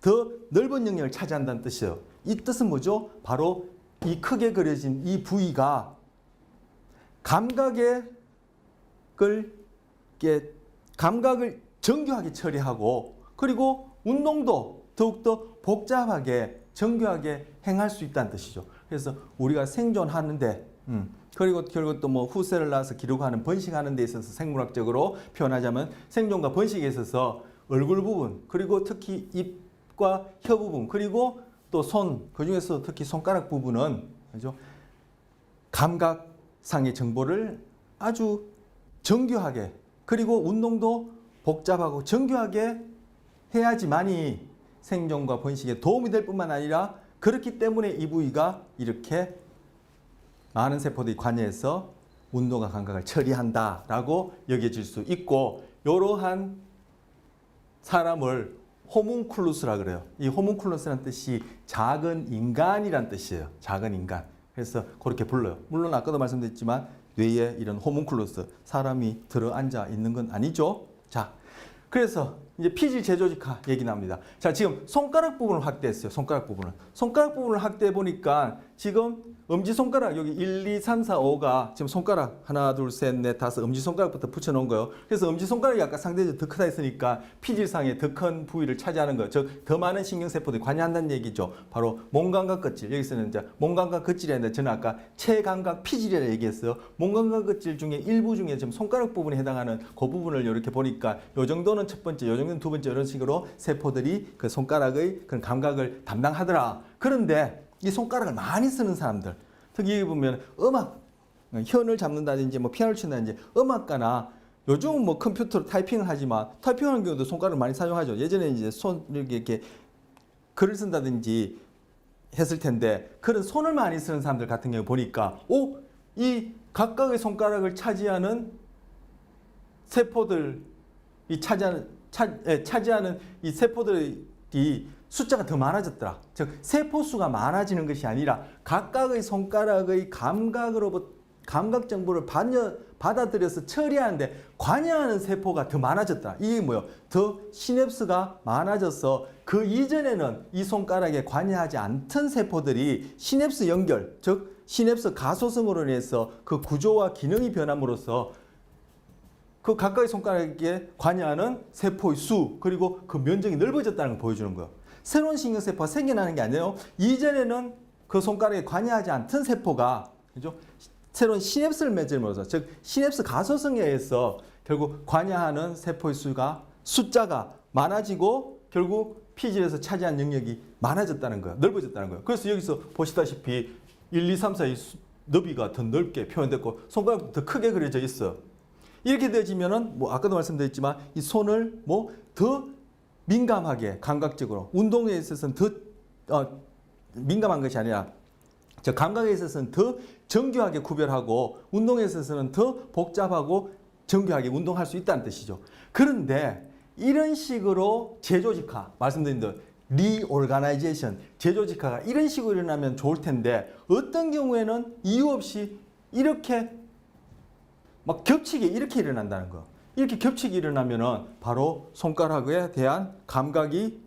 더 넓은 영역을 차지한다는 뜻이에요. 이 뜻은 뭐죠? 바로 이 크게 그려진 이 부위가 감각을 정교하게 처리하고 그리고 운동도 더욱더 복잡하게 정교하게 행할 수 있다는 뜻이죠. 그래서 우리가 생존하는데 그리고 결국 또 뭐 후세를 낳아서 기르고하는 번식하는 데 있어서 생물학적으로 표현하자면 생존과 번식에 있어서 얼굴 부분 그리고 특히 입과 혀 부분 그리고 또 손, 그중에서 특히 손가락 부분은 그죠? 감각상의 정보를 아주 정교하게 그리고 운동도 복잡하고 정교하게 해야지만이 생존과 번식에 도움이 될 뿐만 아니라 그렇기 때문에 이 부위가 이렇게 많은 세포들이 관여해서 운동과 감각을 처리한다라고 여겨질 수 있고 이러한 사람을 호문클루스라 그래요. 이 호문클루스라는 뜻이 작은 인간이란 뜻이에요. 작은 인간. 그래서 그렇게 불러요. 물론 아까도 말씀드렸지만 뇌에 이런 호문클루스 사람이 들어앉아 있는 건 아니죠. 자, 그래서 이제 피질 제조직화 얘기 나옵니다. 자, 지금 손가락 부분을 확대했어요. 손가락 부분을 확대해 보니까 지금 엄지손가락 여기 1, 2, 3, 4, 5가 지금 손가락 하나, 둘, 셋, 넷, 다섯 엄지손가락부터 붙여놓은 거예요. 그래서 엄지손가락이 아까 상대적으로 더 크다 했으니까 피질상의 더 큰 부위를 차지하는 거예요. 즉 더 많은 신경세포들이 관여한다는 얘기죠. 바로 몸감각 끝질. 여기서는 이제 몸감각 끝질이 아니라 저는 아까 체감각 피질이라고 얘기했어요. 몸감각 끝질 중에 일부 중에 지금 손가락 부분에 해당하는 그 부분을 이렇게 보니까 요 정도는 첫 번째, 요 정도는 두 번째 이런 식으로 세포들이 그 손가락의 그런 감각을 담당하더라. 그런데 이 손가락을 많이 쓰는 사람들, 특히 여기 보면 음악, 현을 잡는다든지 뭐 피아노를 친다든지 음악가나 요즘은 뭐 컴퓨터로 타이핑을 하지만 타이핑하는 경우도 손가락을 많이 사용하죠. 예전에 이제 손 이렇게 글을 쓴다든지 했을 텐데 그런 손을 많이 쓰는 사람들 같은 경우 보니까 이 각각의 손가락을 차지하는 세포들이 차지하는 이 세포들이 숫자가 더 많아졌더라. 즉 세포수가 많아지는 것이 아니라 각각의 손가락의 감각 정보를 받아들여서 처리하는데 관여하는 세포가 더 많아졌다. 이게 뭐예요? 더 시냅스가 많아져서 그 이전에는 이 손가락에 관여하지 않던 세포들이 시냅스 연결, 즉 시냅스 가소성으로 인해서 그 구조와 기능이 변함으로써 그 각각의 손가락에 관여하는 세포의 수 그리고 그 면적이 넓어졌다는 걸 보여주는 거예요. 새로운 신경세포가 생겨나는 게 아니에요. 이전에는 그 손가락에 관여하지 않던 세포가 그죠? 새로운 시냅스를 맺음으로써 즉 시냅스 가소성에 의해서 결국 관여하는 세포의 숫자가 많아지고 결국 피질에서 차지한 영역이 많아졌다는 거예요. 넓어졌다는 거예요. 그래서 여기서 보시다시피 1, 2, 3, 4의 너비가 더 넓게 표현됐고 손가락도 더 크게 그려져 있어요. 이렇게 되어지면은 뭐 아까도 말씀드렸지만 이 손을 뭐 더 민감하게 감각적으로 운동에 있어서는 더 민감한 것이 아니라 저 감각에 있어서는 더 정교하게 구별하고 운동에 있어서는 더 복잡하고 정교하게 운동할 수 있다는 뜻이죠. 그런데 이런 식으로 재조직화 말씀드린 대로 리오르가나이제이션 재조직화가 이런 식으로 일어나면 좋을 텐데 어떤 경우에는 이유 없이 이렇게 막 겹치게 이렇게 일어난다는 거. 이렇게 겹치기 일어나면은 바로 손가락에 대한 감각이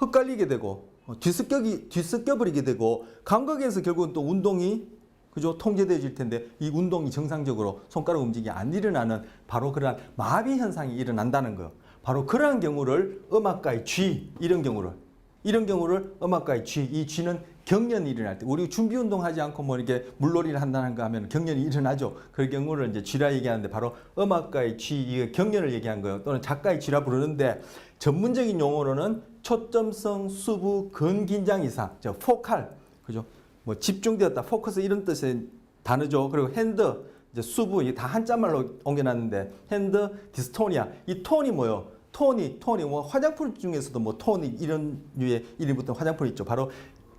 헷갈리게 되고 뒤섞여버리게 되고 감각에서 결국은 또 운동이 그죠 통제되어질 텐데 이 운동이 정상적으로 손가락 움직임이 안 일어나는 바로 그러한 마비 현상이 일어난다는 거예요. 바로 그러한 경우를 음악가의 쥐 이런 경우를 음악가의 쥐 이 쥐는 경련이 일어날 때 우리 준비 운동하지 않고 뭐 이렇게 물놀이를 한다는가 하면 경련이 일어나죠. 그 경우를 이제 쥐라 얘기하는데 바로 음악가의 쥐 이 경련을 얘기한 거예요. 또는 작가의 쥐라 부르는데 전문적인 용어로는 초점성 수부 근긴장 이상, 저 포칼 그죠? 뭐 집중되었다, 포커스 이런 뜻의 단어죠. 그리고 핸드, 이제 수부 이게 다 한자말로 옮겨놨는데 핸드 디스토니아 이 톤이 뭐요? 톤이 뭐 화장품 중에서도 뭐 톤이 이런 류의 이름이 붙은 화장품 있죠. 바로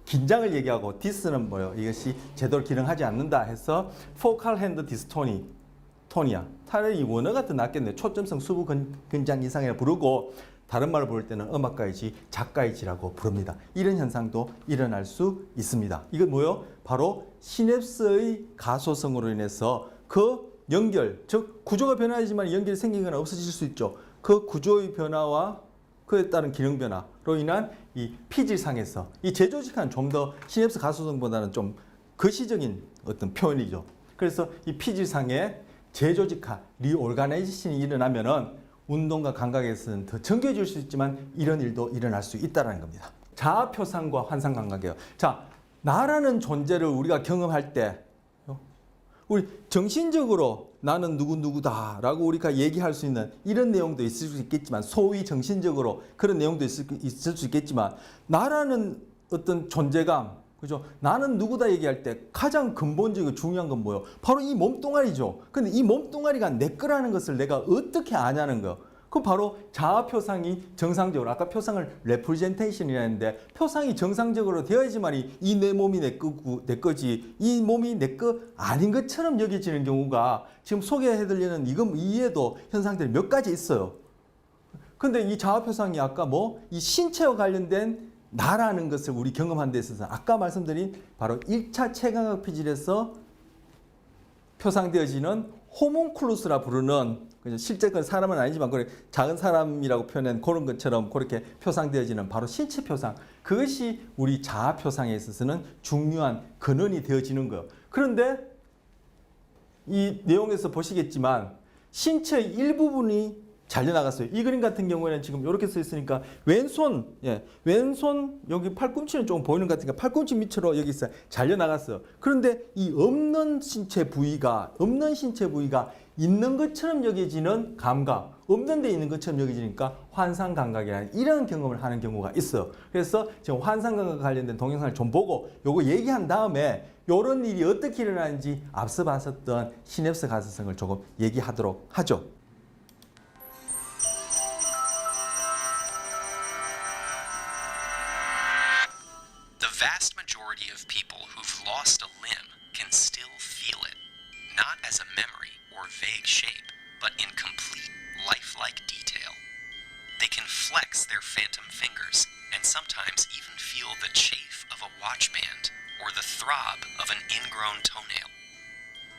긴장을 얘기하고 디스는 뭐요? 이것이 제대로 기능하지 않는다 해서 포칼 핸드 디스토니아 차라리 이 원어가 더 낫겠네요. 초점성 수부 근장 이상이라 부르고 다른 말로 부를 때는 음악가의 쥐, 작가의 쥐라고 부릅니다. 이런 현상도 일어날 수 있습니다. 이건 뭐요? 바로 시냅스의 가소성으로 인해서 그 연결, 즉 구조가 변화하지만 연결이 생기거나 없어질 수 있죠. 그 구조의 변화와 그에 따른 기능 변화로 인한 이 피질상에서 이 재조직화는 좀 더 시냅스 가소성보다는 좀 거시적인 어떤 표현이죠. 그래서 이 피질상의 재조직화, 리오르가나이제이션이 일어나면은 운동과 감각에서는 더 정교해질 수 있지만 이런 일도 일어날 수 있다는 겁니다. 자아 표상과 환상 감각이에요. 자, 나라는 존재를 우리가 경험할 때 우리 정신적으로 나는 누구다라고 우리가 얘기할 수 있는 이런 내용도 있을 수 있겠지만 소위 정신적으로 그런 내용도 있을 수 있겠지만 나라는 어떤 존재감 그죠? 나는 누구다 얘기할 때 가장 근본적이고 중요한 건 뭐예요? 바로 이 몸뚱아리죠. 근데 이 몸뚱아리가 내 거라는 것을 내가 어떻게 아냐는 거예요. 그 바로 자아 표상이 정상적으로 아까 표상을 레프레젠테이션이라 했는데 표상이 정상적으로 되어야지만 이 내 몸이 내 거지 이 몸이 내 거 아닌 것처럼 여겨지는 경우가 지금 소개해드리는 이에도 현상들이 몇 가지 있어요. 근데 이 자아 표상이 아까 뭐 이 신체와 관련된 나라는 것을 우리 경험한 데 있어서 아까 말씀드린 바로 1차 체감각 피질에서 표상되어지는 호문클루스라 부르는 실제 건 사람은 아니지만 작은 사람이라고 표현한 그런 것처럼 그렇게 표상되어지는 바로 신체 표상 그것이 우리 자아 표상에 있어서는 중요한 근원이 되어지는 거예요. 그런데 이 내용에서 보시겠지만 신체의 일부분이 잘려나갔어요. 이 그림 같은 경우에는 지금 이렇게 써 있으니까 왼손 여기 팔꿈치는 조금 보이는 것 같으니까 팔꿈치 밑으로 여기 있어요. 잘려나갔어요. 그런데 이 없는 신체 부위가 있는 것처럼 여겨지는 감각, 없는 데 있는 것처럼 여겨지니까 환상 감각이라는 이런 경험을 하는 경우가 있어요. 그래서 지금 환상 감각과 관련된 동영상을 좀 보고 요거 얘기한 다음에 이런 일이 어떻게 일어나는지 앞서 봤었던 시냅스 가소성을 조금 얘기하도록 하죠. The vast majority of people who've lost a limb can still feel it, not as a memory or vague shape, but in complete, lifelike detail. They can flex their phantom fingers and sometimes even feel the chafe of a watch band or the throb of an ingrown toenail.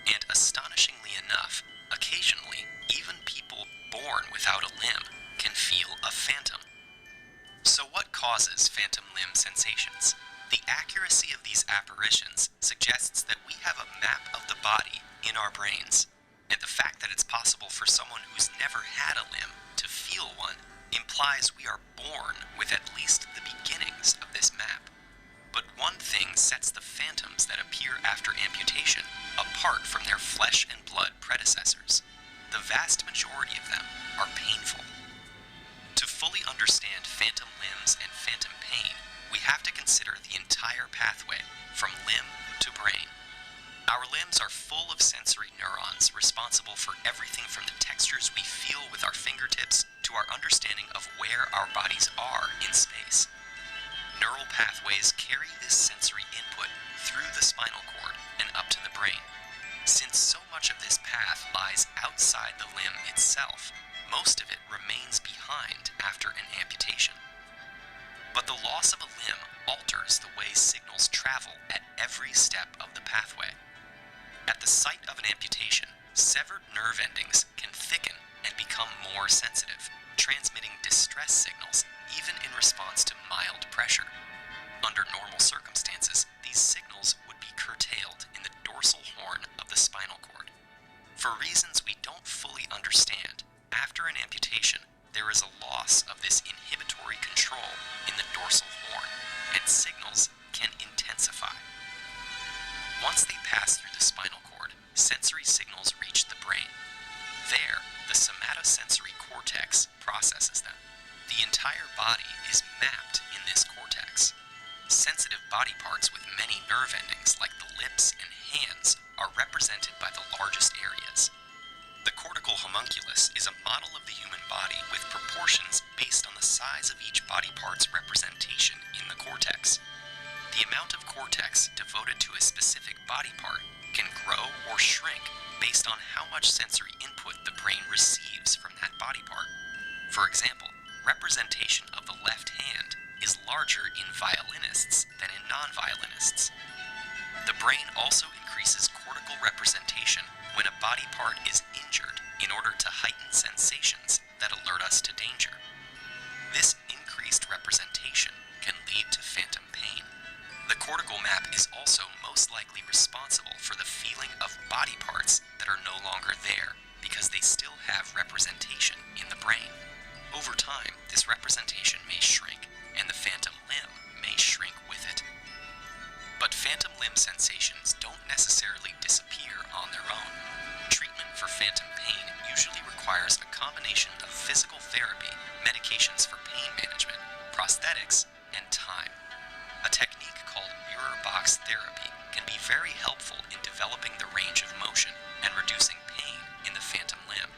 And astonishingly enough, occasionally, even people born without a limb can feel a phantom. So what causes phantom limb sensations? The accuracy of these apparitions suggests that we have a map of the body in our brains, and the fact that it's possible for someone who's never had a limb to feel one implies we are born with at least the beginnings of this map. But one thing sets the phantoms that appear after amputation apart from their flesh and blood predecessors. The vast majority of them are painful. To fully understand phantom limbs and phantom pain, we have to consider the entire pathway from limb to brain. Our limbs are full of sensory neurons responsible for everything from the textures we feel with our fingertips to our understanding of where our bodies are in space. Neural pathways carry this sensory input through the spinal cord and up to the brain. Since so much of this path lies outside the limb itself, most of it remains behind after an amputation. But the loss of a limb alters the way signals travel at every step of the pathway. At the site of an amputation, severed nerve endings can thicken and become more sensitive, transmitting distress signals even in response to mild pressure. Under normal circumstances, these signals would be curtailed in the dorsal horn of the spinal cord. For reasons we don't fully understand, after an amputation, there is a loss of this inhibitory control in the dorsal horn, and signals can intensify. Once they pass through the spinal cord, sensory signals reach the brain. There, the somatosensory cortex processes them. The entire body is mapped in this cortex. Sensitive body parts with many nerve endings, like the lips and hands, are represented by the largest areas. The cortical homunculus is a model of the human body with proportions based on the size of each body part's representation in the cortex. The amount of cortex devoted to a specific body part can grow or shrink based on how much sensory input the brain receives from that body part. For example, representation of the left hand is larger in violinists than in non-violinists. The brain also increases cortical representation when a body part is injured in order to heighten sensations that alert us to danger. This increased representation can lead to phantom pain. The cortical map is also most likely responsible for the feeling of body parts that are no longer there because they still have representation in the brain. Over time, this representation may shrink, and the phantom limb may shrink with it. But phantom limb sensations don't necessarily disappear on their own. Treatment for phantom pain usually requires a combination of physical therapy, medications for pain management, prosthetics, and time. A technique called mirror box therapy can be very helpful in developing the range of motion and reducing pain in the phantom limb.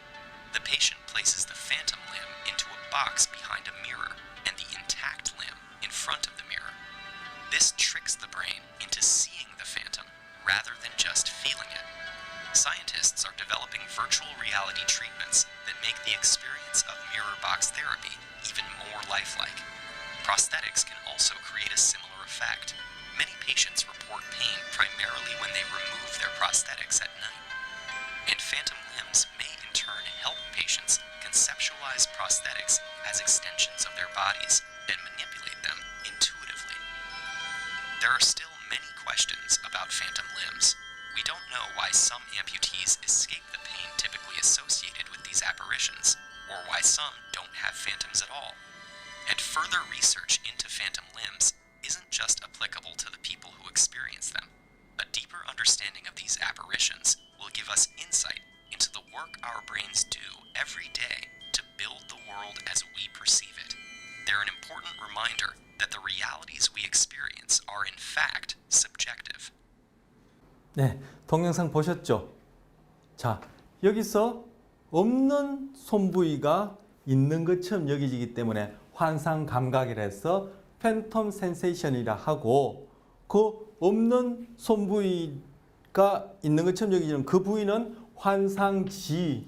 The patient places the phantom limb into a box behind a mirror and the intact limb in front of the mirror. This tricks the brain into seeing the phantom rather than just feeling it. Scientists are developing virtual reality treatments that make the experience of mirror box therapy even more lifelike. Prosthetics can also create a similar effect. Many patients report pain primarily when they remove their prosthetics at night. And phantom limbs may in turn help patients conceptualize prosthetics as extensions of their bodies and manipulate them intuitively. There are still many questions about phantom limbs. We don't know why some amputees escape the pain typically associated with these apparitions, or why some don't have phantoms at all. And further research into phantom limbs isn't just applicable to the people who experience them. A deeper understanding of these apparitions will give us insight into the work our brains do every day to build the world as we perceive it. They're an important reminder that the realities we experience are in fact subjective. 네, 동영상 보셨죠? 자, 여기서 없는 손 부위가 있는 것처럼 여겨지기 때문에 환상 감각이라 해서 팬텀 센세이션이라 하고, 그 없는 손 부위가 있는 것처럼 여겨지는 그 부위는 환상지,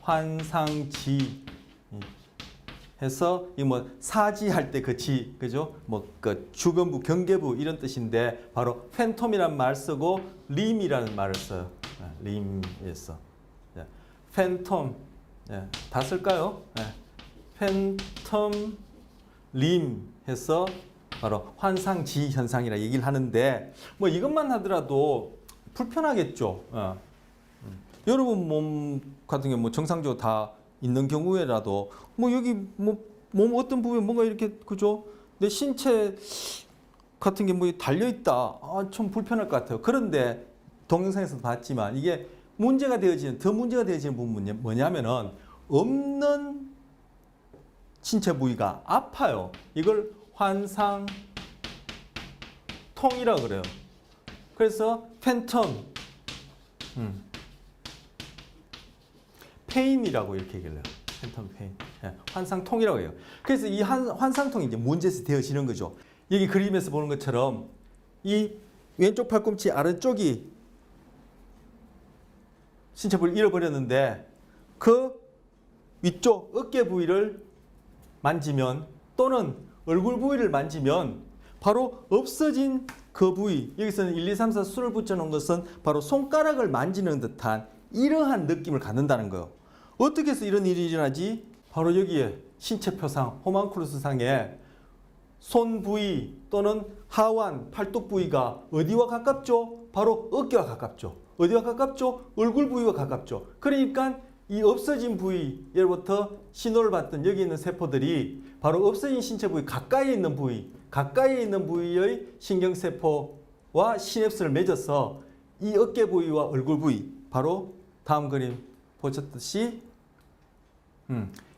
환상지 해서 이 뭐 사지할 때 그 지, 그죠? 뭐 그 주변부, 경계부 이런 뜻인데 바로 팬텀이란 말 쓰고 림이라는 말을 써요. 림에서 팬텀, 다 쓸까요? 팬텀 림 해서 바로 환상지 현상이라 얘기를 하는데, 뭐 이것만 하더라도 불편하겠죠. 여러분 몸 같은 경우 뭐 정상적으로 다 있는 경우에라도 뭐 여기 뭐 몸 어떤 부분에 뭔가 이렇게, 그죠? 내 신체 같은 게 뭐 달려 있다. 아, 좀 불편할 것 같아요. 그런데 동영상에서도 봤지만 이게 문제가 되어지는, 더 문제가 되어지는 부분이 뭐냐면은 없는 신체 부위가 아파요. 이걸 환상통이라고 그래요. 그래서 팬텀 페인이라고 이렇게 얘기를 해요. 팬텀 페인. 환상통이라고 해요. 그래서 이 환상통이 이제 문제에서 되어지는 거죠. 여기 그림에서 보는 것처럼 이 왼쪽 팔꿈치 아래쪽이 신체 부위를 잃어버렸는데 그 위쪽 어깨 부위를 만지면 또는 얼굴 부위를 만지면 바로 없어진 그 부위, 여기서는 1, 2, 3, 4 수를 붙여놓은 것은 바로 손가락을 만지는 듯한 이러한 느낌을 갖는다는 거예요. 어떻게 해서 이런 일이 일어나지? 바로 여기에 신체 표상, 호망크루스상에 손 부위 또는 하완, 팔뚝 부위가 어디와 가깝죠? 바로 어깨와 가깝죠. 어디와 가깝죠? 얼굴 부위와 가깝죠. 그러니까 이 없어진 부위로부터 신호를 받던 여기 있는 세포들이 바로 없어진 신체 부위 가까이에 있는 부위의 신경세포와 시냅스를 맺어서 이 어깨 부위와 얼굴 부위, 바로 다음 그림 보셨듯이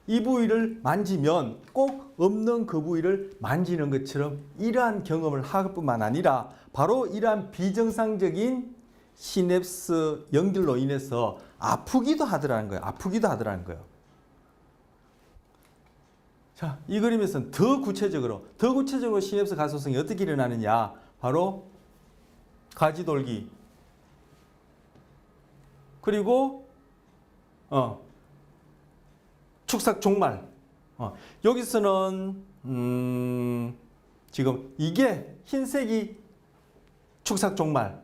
이 부위를 만지면 꼭 없는 그 부위를 만지는 것처럼 이러한 경험을 할 뿐만 아니라 바로 이러한 비정상적인 시냅스 연결로 인해서 아프기도 하더라는 거예요. 자, 이 그림에서는 더 구체적으로 시냅스 가소성이 어떻게 일어나느냐? 바로 가지돌기, 그리고 축삭 종말. 여기서는 지금 이게 흰색이 축삭 종말,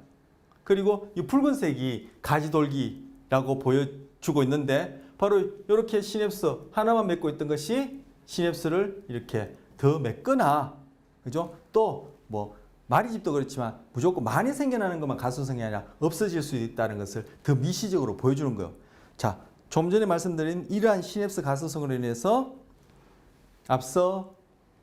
그리고 이 붉은색이 가지돌기라고 보여주고 있는데, 바로 이렇게 시냅스 하나만 맺고 있던 것이 시냅스를 이렇게 더 맺거나, 그죠? 또 뭐 마리집도 그렇지만 무조건 많이 생겨나는 것만 가소성이 아니라 없어질 수 있다는 것을 더 미시적으로 보여주는 거예요. 자, 좀 전에 말씀드린 이러한 시냅스 가소성으로 인해서 앞서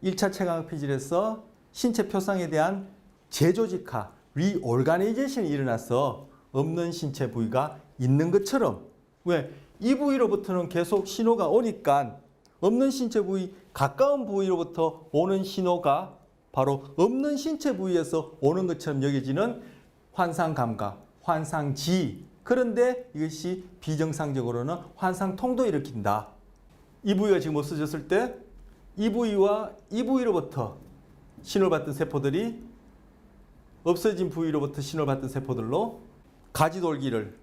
1차 체감학 피질에서 신체 표상에 대한 재조직화, 리오가니제이션이 일어나서 없는 신체 부위가 있는 것처럼, 왜? 이 부위로부터는 계속 신호가 오니까 없는 신체 부위, 가까운 부위로부터 오는 신호가 바로 없는 신체 부위에서 오는 것처럼 여겨지는 환상감각, 환상지. 그런데 이것이 비정상적으로는 환상통도 일으킨다. 이 부위가 지금 없어졌을 때 이 부위와 이 부위로부터 신호를 받던 세포들이 없어진 부위로부터 신호를 받던 세포들로 가지돌기를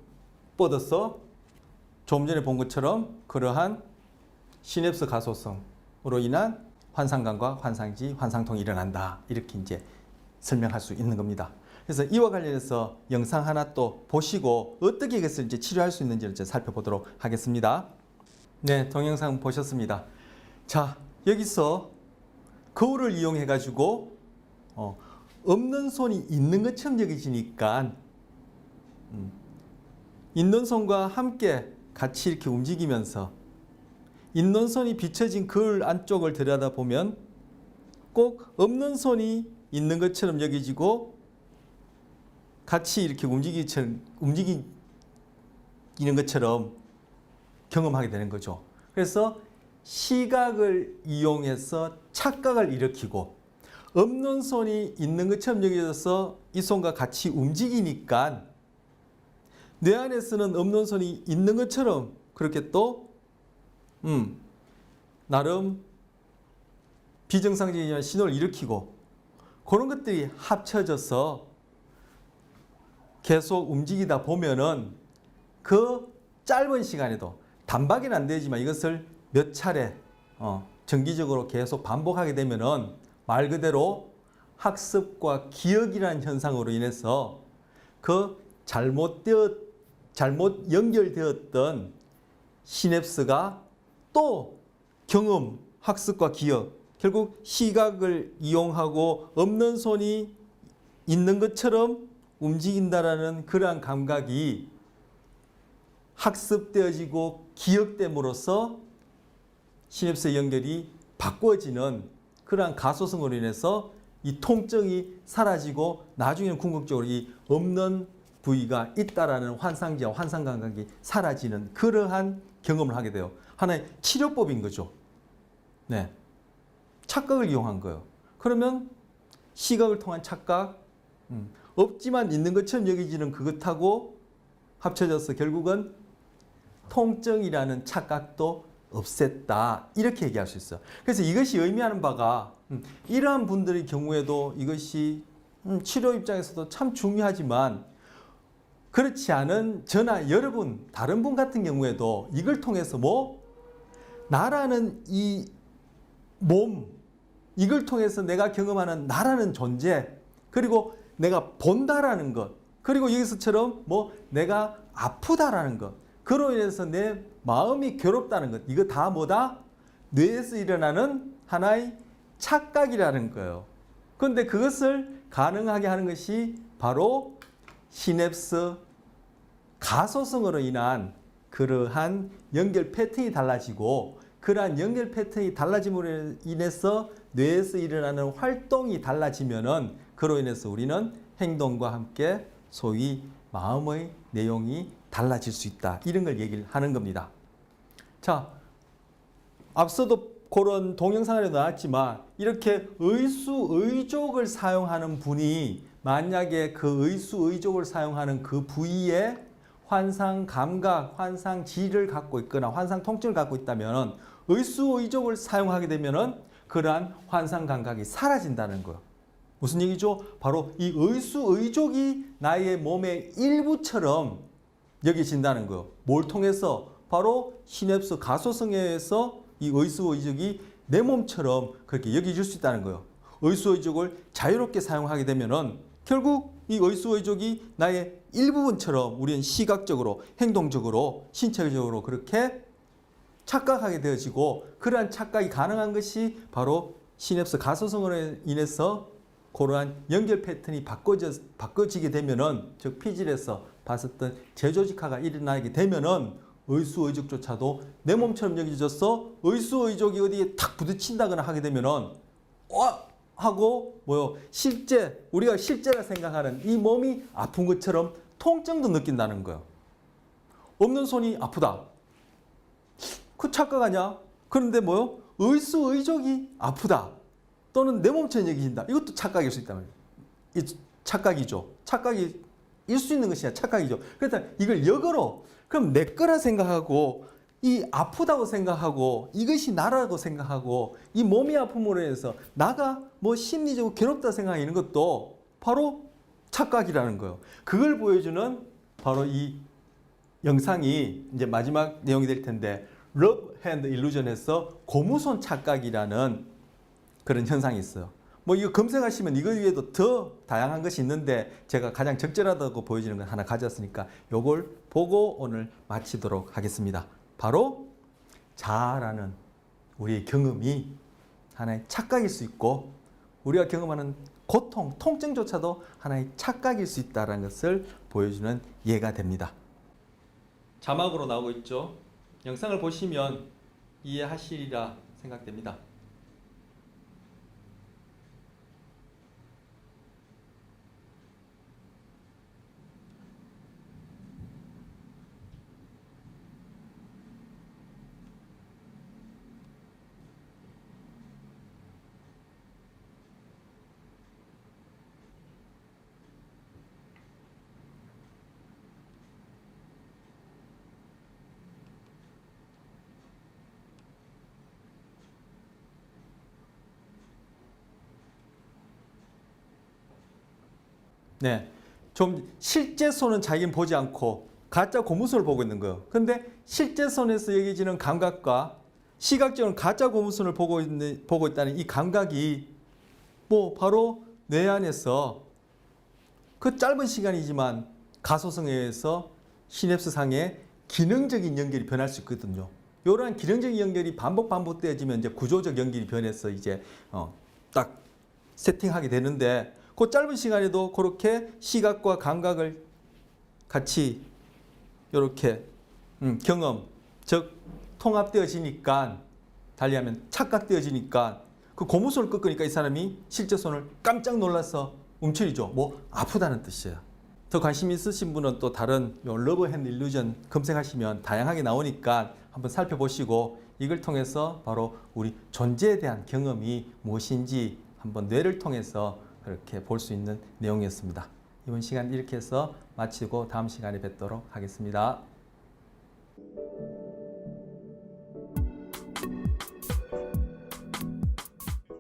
뻗어서 좀 전에 본 것처럼 그러한 시냅스 가소성으로 인한 환상감과 환상지, 환상통이 일어난다. 이렇게 이제 설명할 수 있는 겁니다. 그래서 이와 관련해서 영상 하나 또 보시고 어떻게 이것을 이제 치료할 수 있는지를 이제 살펴보도록 하겠습니다. 네, 동영상 보셨습니다. 자, 여기서 거울을 이용해 가지고 없는 손이 있는 것처럼 여겨지니까 있는 손과 함께 같이 이렇게 움직이면서 있는 손이 비춰진 거울 안쪽을 들여다보면 꼭 없는 손이 있는 것처럼 여겨지고 같이 이렇게 움직이는 것처럼 경험하게 되는 거죠. 그래서 시각을 이용해서 착각을 일으키고 없는 손이 있는 것처럼 여겨져서 이 손과 같이 움직이니까 뇌 안에서는 없는 손이 있는 것처럼 그렇게 또 나름 비정상적인 신호를 일으키고 그런 것들이 합쳐져서 계속 움직이다 보면은 그 짧은 시간에도 단박에는 안 되지만 이것을 몇 차례 정기적으로 계속 반복하게 되면은 말 그대로 학습과 기억이라는 현상으로 인해서 그 잘못 연결되었던 시냅스가 또 경험, 학습과 기억, 결국 시각을 이용하고 없는 손이 있는 것처럼 움직인다라는 그러한 감각이 학습되어지고 기억됨으로써 시냅스의 연결이 바꿔지는 그러한 가소성으로 인해서 이 통증이 사라지고 나중에는 궁극적으로 이 없는 부위가 있다라는 환상지와 환상 감각이 사라지는 그러한 경험을 하게 돼요. 하나의 치료법인 거죠. 네, 착각을 이용한 거예요. 그러면 시각을 통한 착각, 없지만 있는 것처럼 여겨지는 그것하고 합쳐져서 결국은 통증이라는 착각도 없앴다. 이렇게 얘기할 수 있어요. 그래서 이것이 의미하는 바가 이러한 분들의 경우에도 이것이 치료 입장에서도 참 중요하지만 그렇지 않은 저나 여러분, 다른 분 같은 경우에도 이걸 통해서 나라는 이 몸, 이걸 통해서 내가 경험하는 나라는 존재, 그리고 내가 본다라는 것, 그리고 여기서처럼 내가 아프다라는 것, 그로 인해서 내 마음이 괴롭다는 것. 이거 다 뭐다? 뇌에서 일어나는 하나의 착각이라는 거예요. 그런데 그것을 가능하게 하는 것이 바로 시냅스 가소성으로 인한 그러한 연결 패턴이 달라지고, 그러한 연결 패턴이 달라짐으로 인해서 뇌에서 일어나는 활동이 달라지면은 그로 인해서 우리는 행동과 함께 소위 마음의 내용이 달라질 수 있다. 이런 걸 얘기를 하는 겁니다. 자, 앞서도 그런 동영상에 나왔지만 이렇게 의수의족을 사용하는 분이 만약에 그 의수의족을 사용하는 그 부위에 환상 감각, 환상 지를 갖고 있거나 환상 통증을 갖고 있다면 의수의족을 사용하게 되면 그러한 환상 감각이 사라진다는 거예요. 무슨 얘기죠? 바로 이 의수의족이 나의 몸의 일부처럼 여겨진다는 거예요. 뭘 통해서? 바로 시냅스 가소성에 의해서 이 의수의족이 내 몸처럼 그렇게 여겨질 수 있다는 거예요. 의수의족을 자유롭게 사용하게 되면은 결국 이 의수의족이 나의 일부분처럼 우리는 시각적으로, 행동적으로, 신체적으로 그렇게 착각하게 되어지고, 그러한 착각이 가능한 것이 바로 시냅스 가소성으로 인해서 그러한 연결 패턴이 바꿔지게 되면은, 즉 피질에서 봤었던 재조직화가 일어나게 되면은 의수의족조차도 내 몸처럼 여겨져서 의수의족이 어디에 탁 부딪힌다거나 하게 되면은 하고 실제 우리가 실제라 생각하는 이 몸이 아픈 것처럼 통증도 느낀다는 거예요. 없는 손이 아프다. 그 착각 아니야? 그런데 의수의족이 아프다. 또는 내 몸처럼 여겨진다. 이것도 착각일 수 있단 말이에요. 이 착각이죠. 착각일 수 있는 것이 착각이죠. 그래서 이걸 역으로 그럼 내 거라 생각하고 이 아프다고 생각하고 이것이 나라고 생각하고 이 몸이 아픔으로 해서 나가 심리적으로 괴롭다 생각하는 것도 바로 착각이라는 거예요. 그걸 보여주는 바로 이 영상이 이제 마지막 내용이 될 텐데, Love Hand Illusion에서 고무손 착각이라는 그런 현상이 있어요. 이거 검색하시면 이거 외에도 더 다양한 것이 있는데 제가 가장 적절하다고 보여지는 건 하나 가져왔으니까 요걸 보고 오늘 마치도록 하겠습니다. 바로 자아라는 우리의 경험이 하나의 착각일 수 있고, 우리가 경험하는 고통, 통증조차도 하나의 착각일 수 있다는 것을 보여주는 예가 됩니다. 자막으로 나오고 있죠. 영상을 보시면 이해하시리라 생각됩니다. 네, 좀 실제 손은 자기는 보지 않고 가짜 고무선을 보고 있는 거예요. 근데 실제 손에서 여겨지는 감각과 시각적으로 가짜 고무선을 보고 있다는 이 감각이 바로 뇌 안에서 그 짧은 시간이지만 가소성에 의해서 시냅스 상의 기능적인 연결이 변할 수 있거든요. 이러한 기능적인 연결이 반복되어지면 이제 구조적 연결이 변해서 이제 딱 세팅하게 되는데, 그 짧은 시간에도 그렇게 시각과 감각을 같이 이렇게 경험, 즉 통합되어지니까, 달리하면 착각되어지니까 그 고무손을 꺾으니까 이 사람이 실제 손을 깜짝 놀라서 움츠리죠. 아프다는 뜻이에요. 더 관심 있으신 분은 또 다른 러브 핸드 일루전 검색하시면 다양하게 나오니까 한번 살펴보시고, 이걸 통해서 바로 우리 존재에 대한 경험이 무엇인지 한번 뇌를 통해서 그렇게 볼 수 있는 내용이었습니다. 이번 시간 이렇게 해서 마치고 다음 시간에 뵙도록 하겠습니다.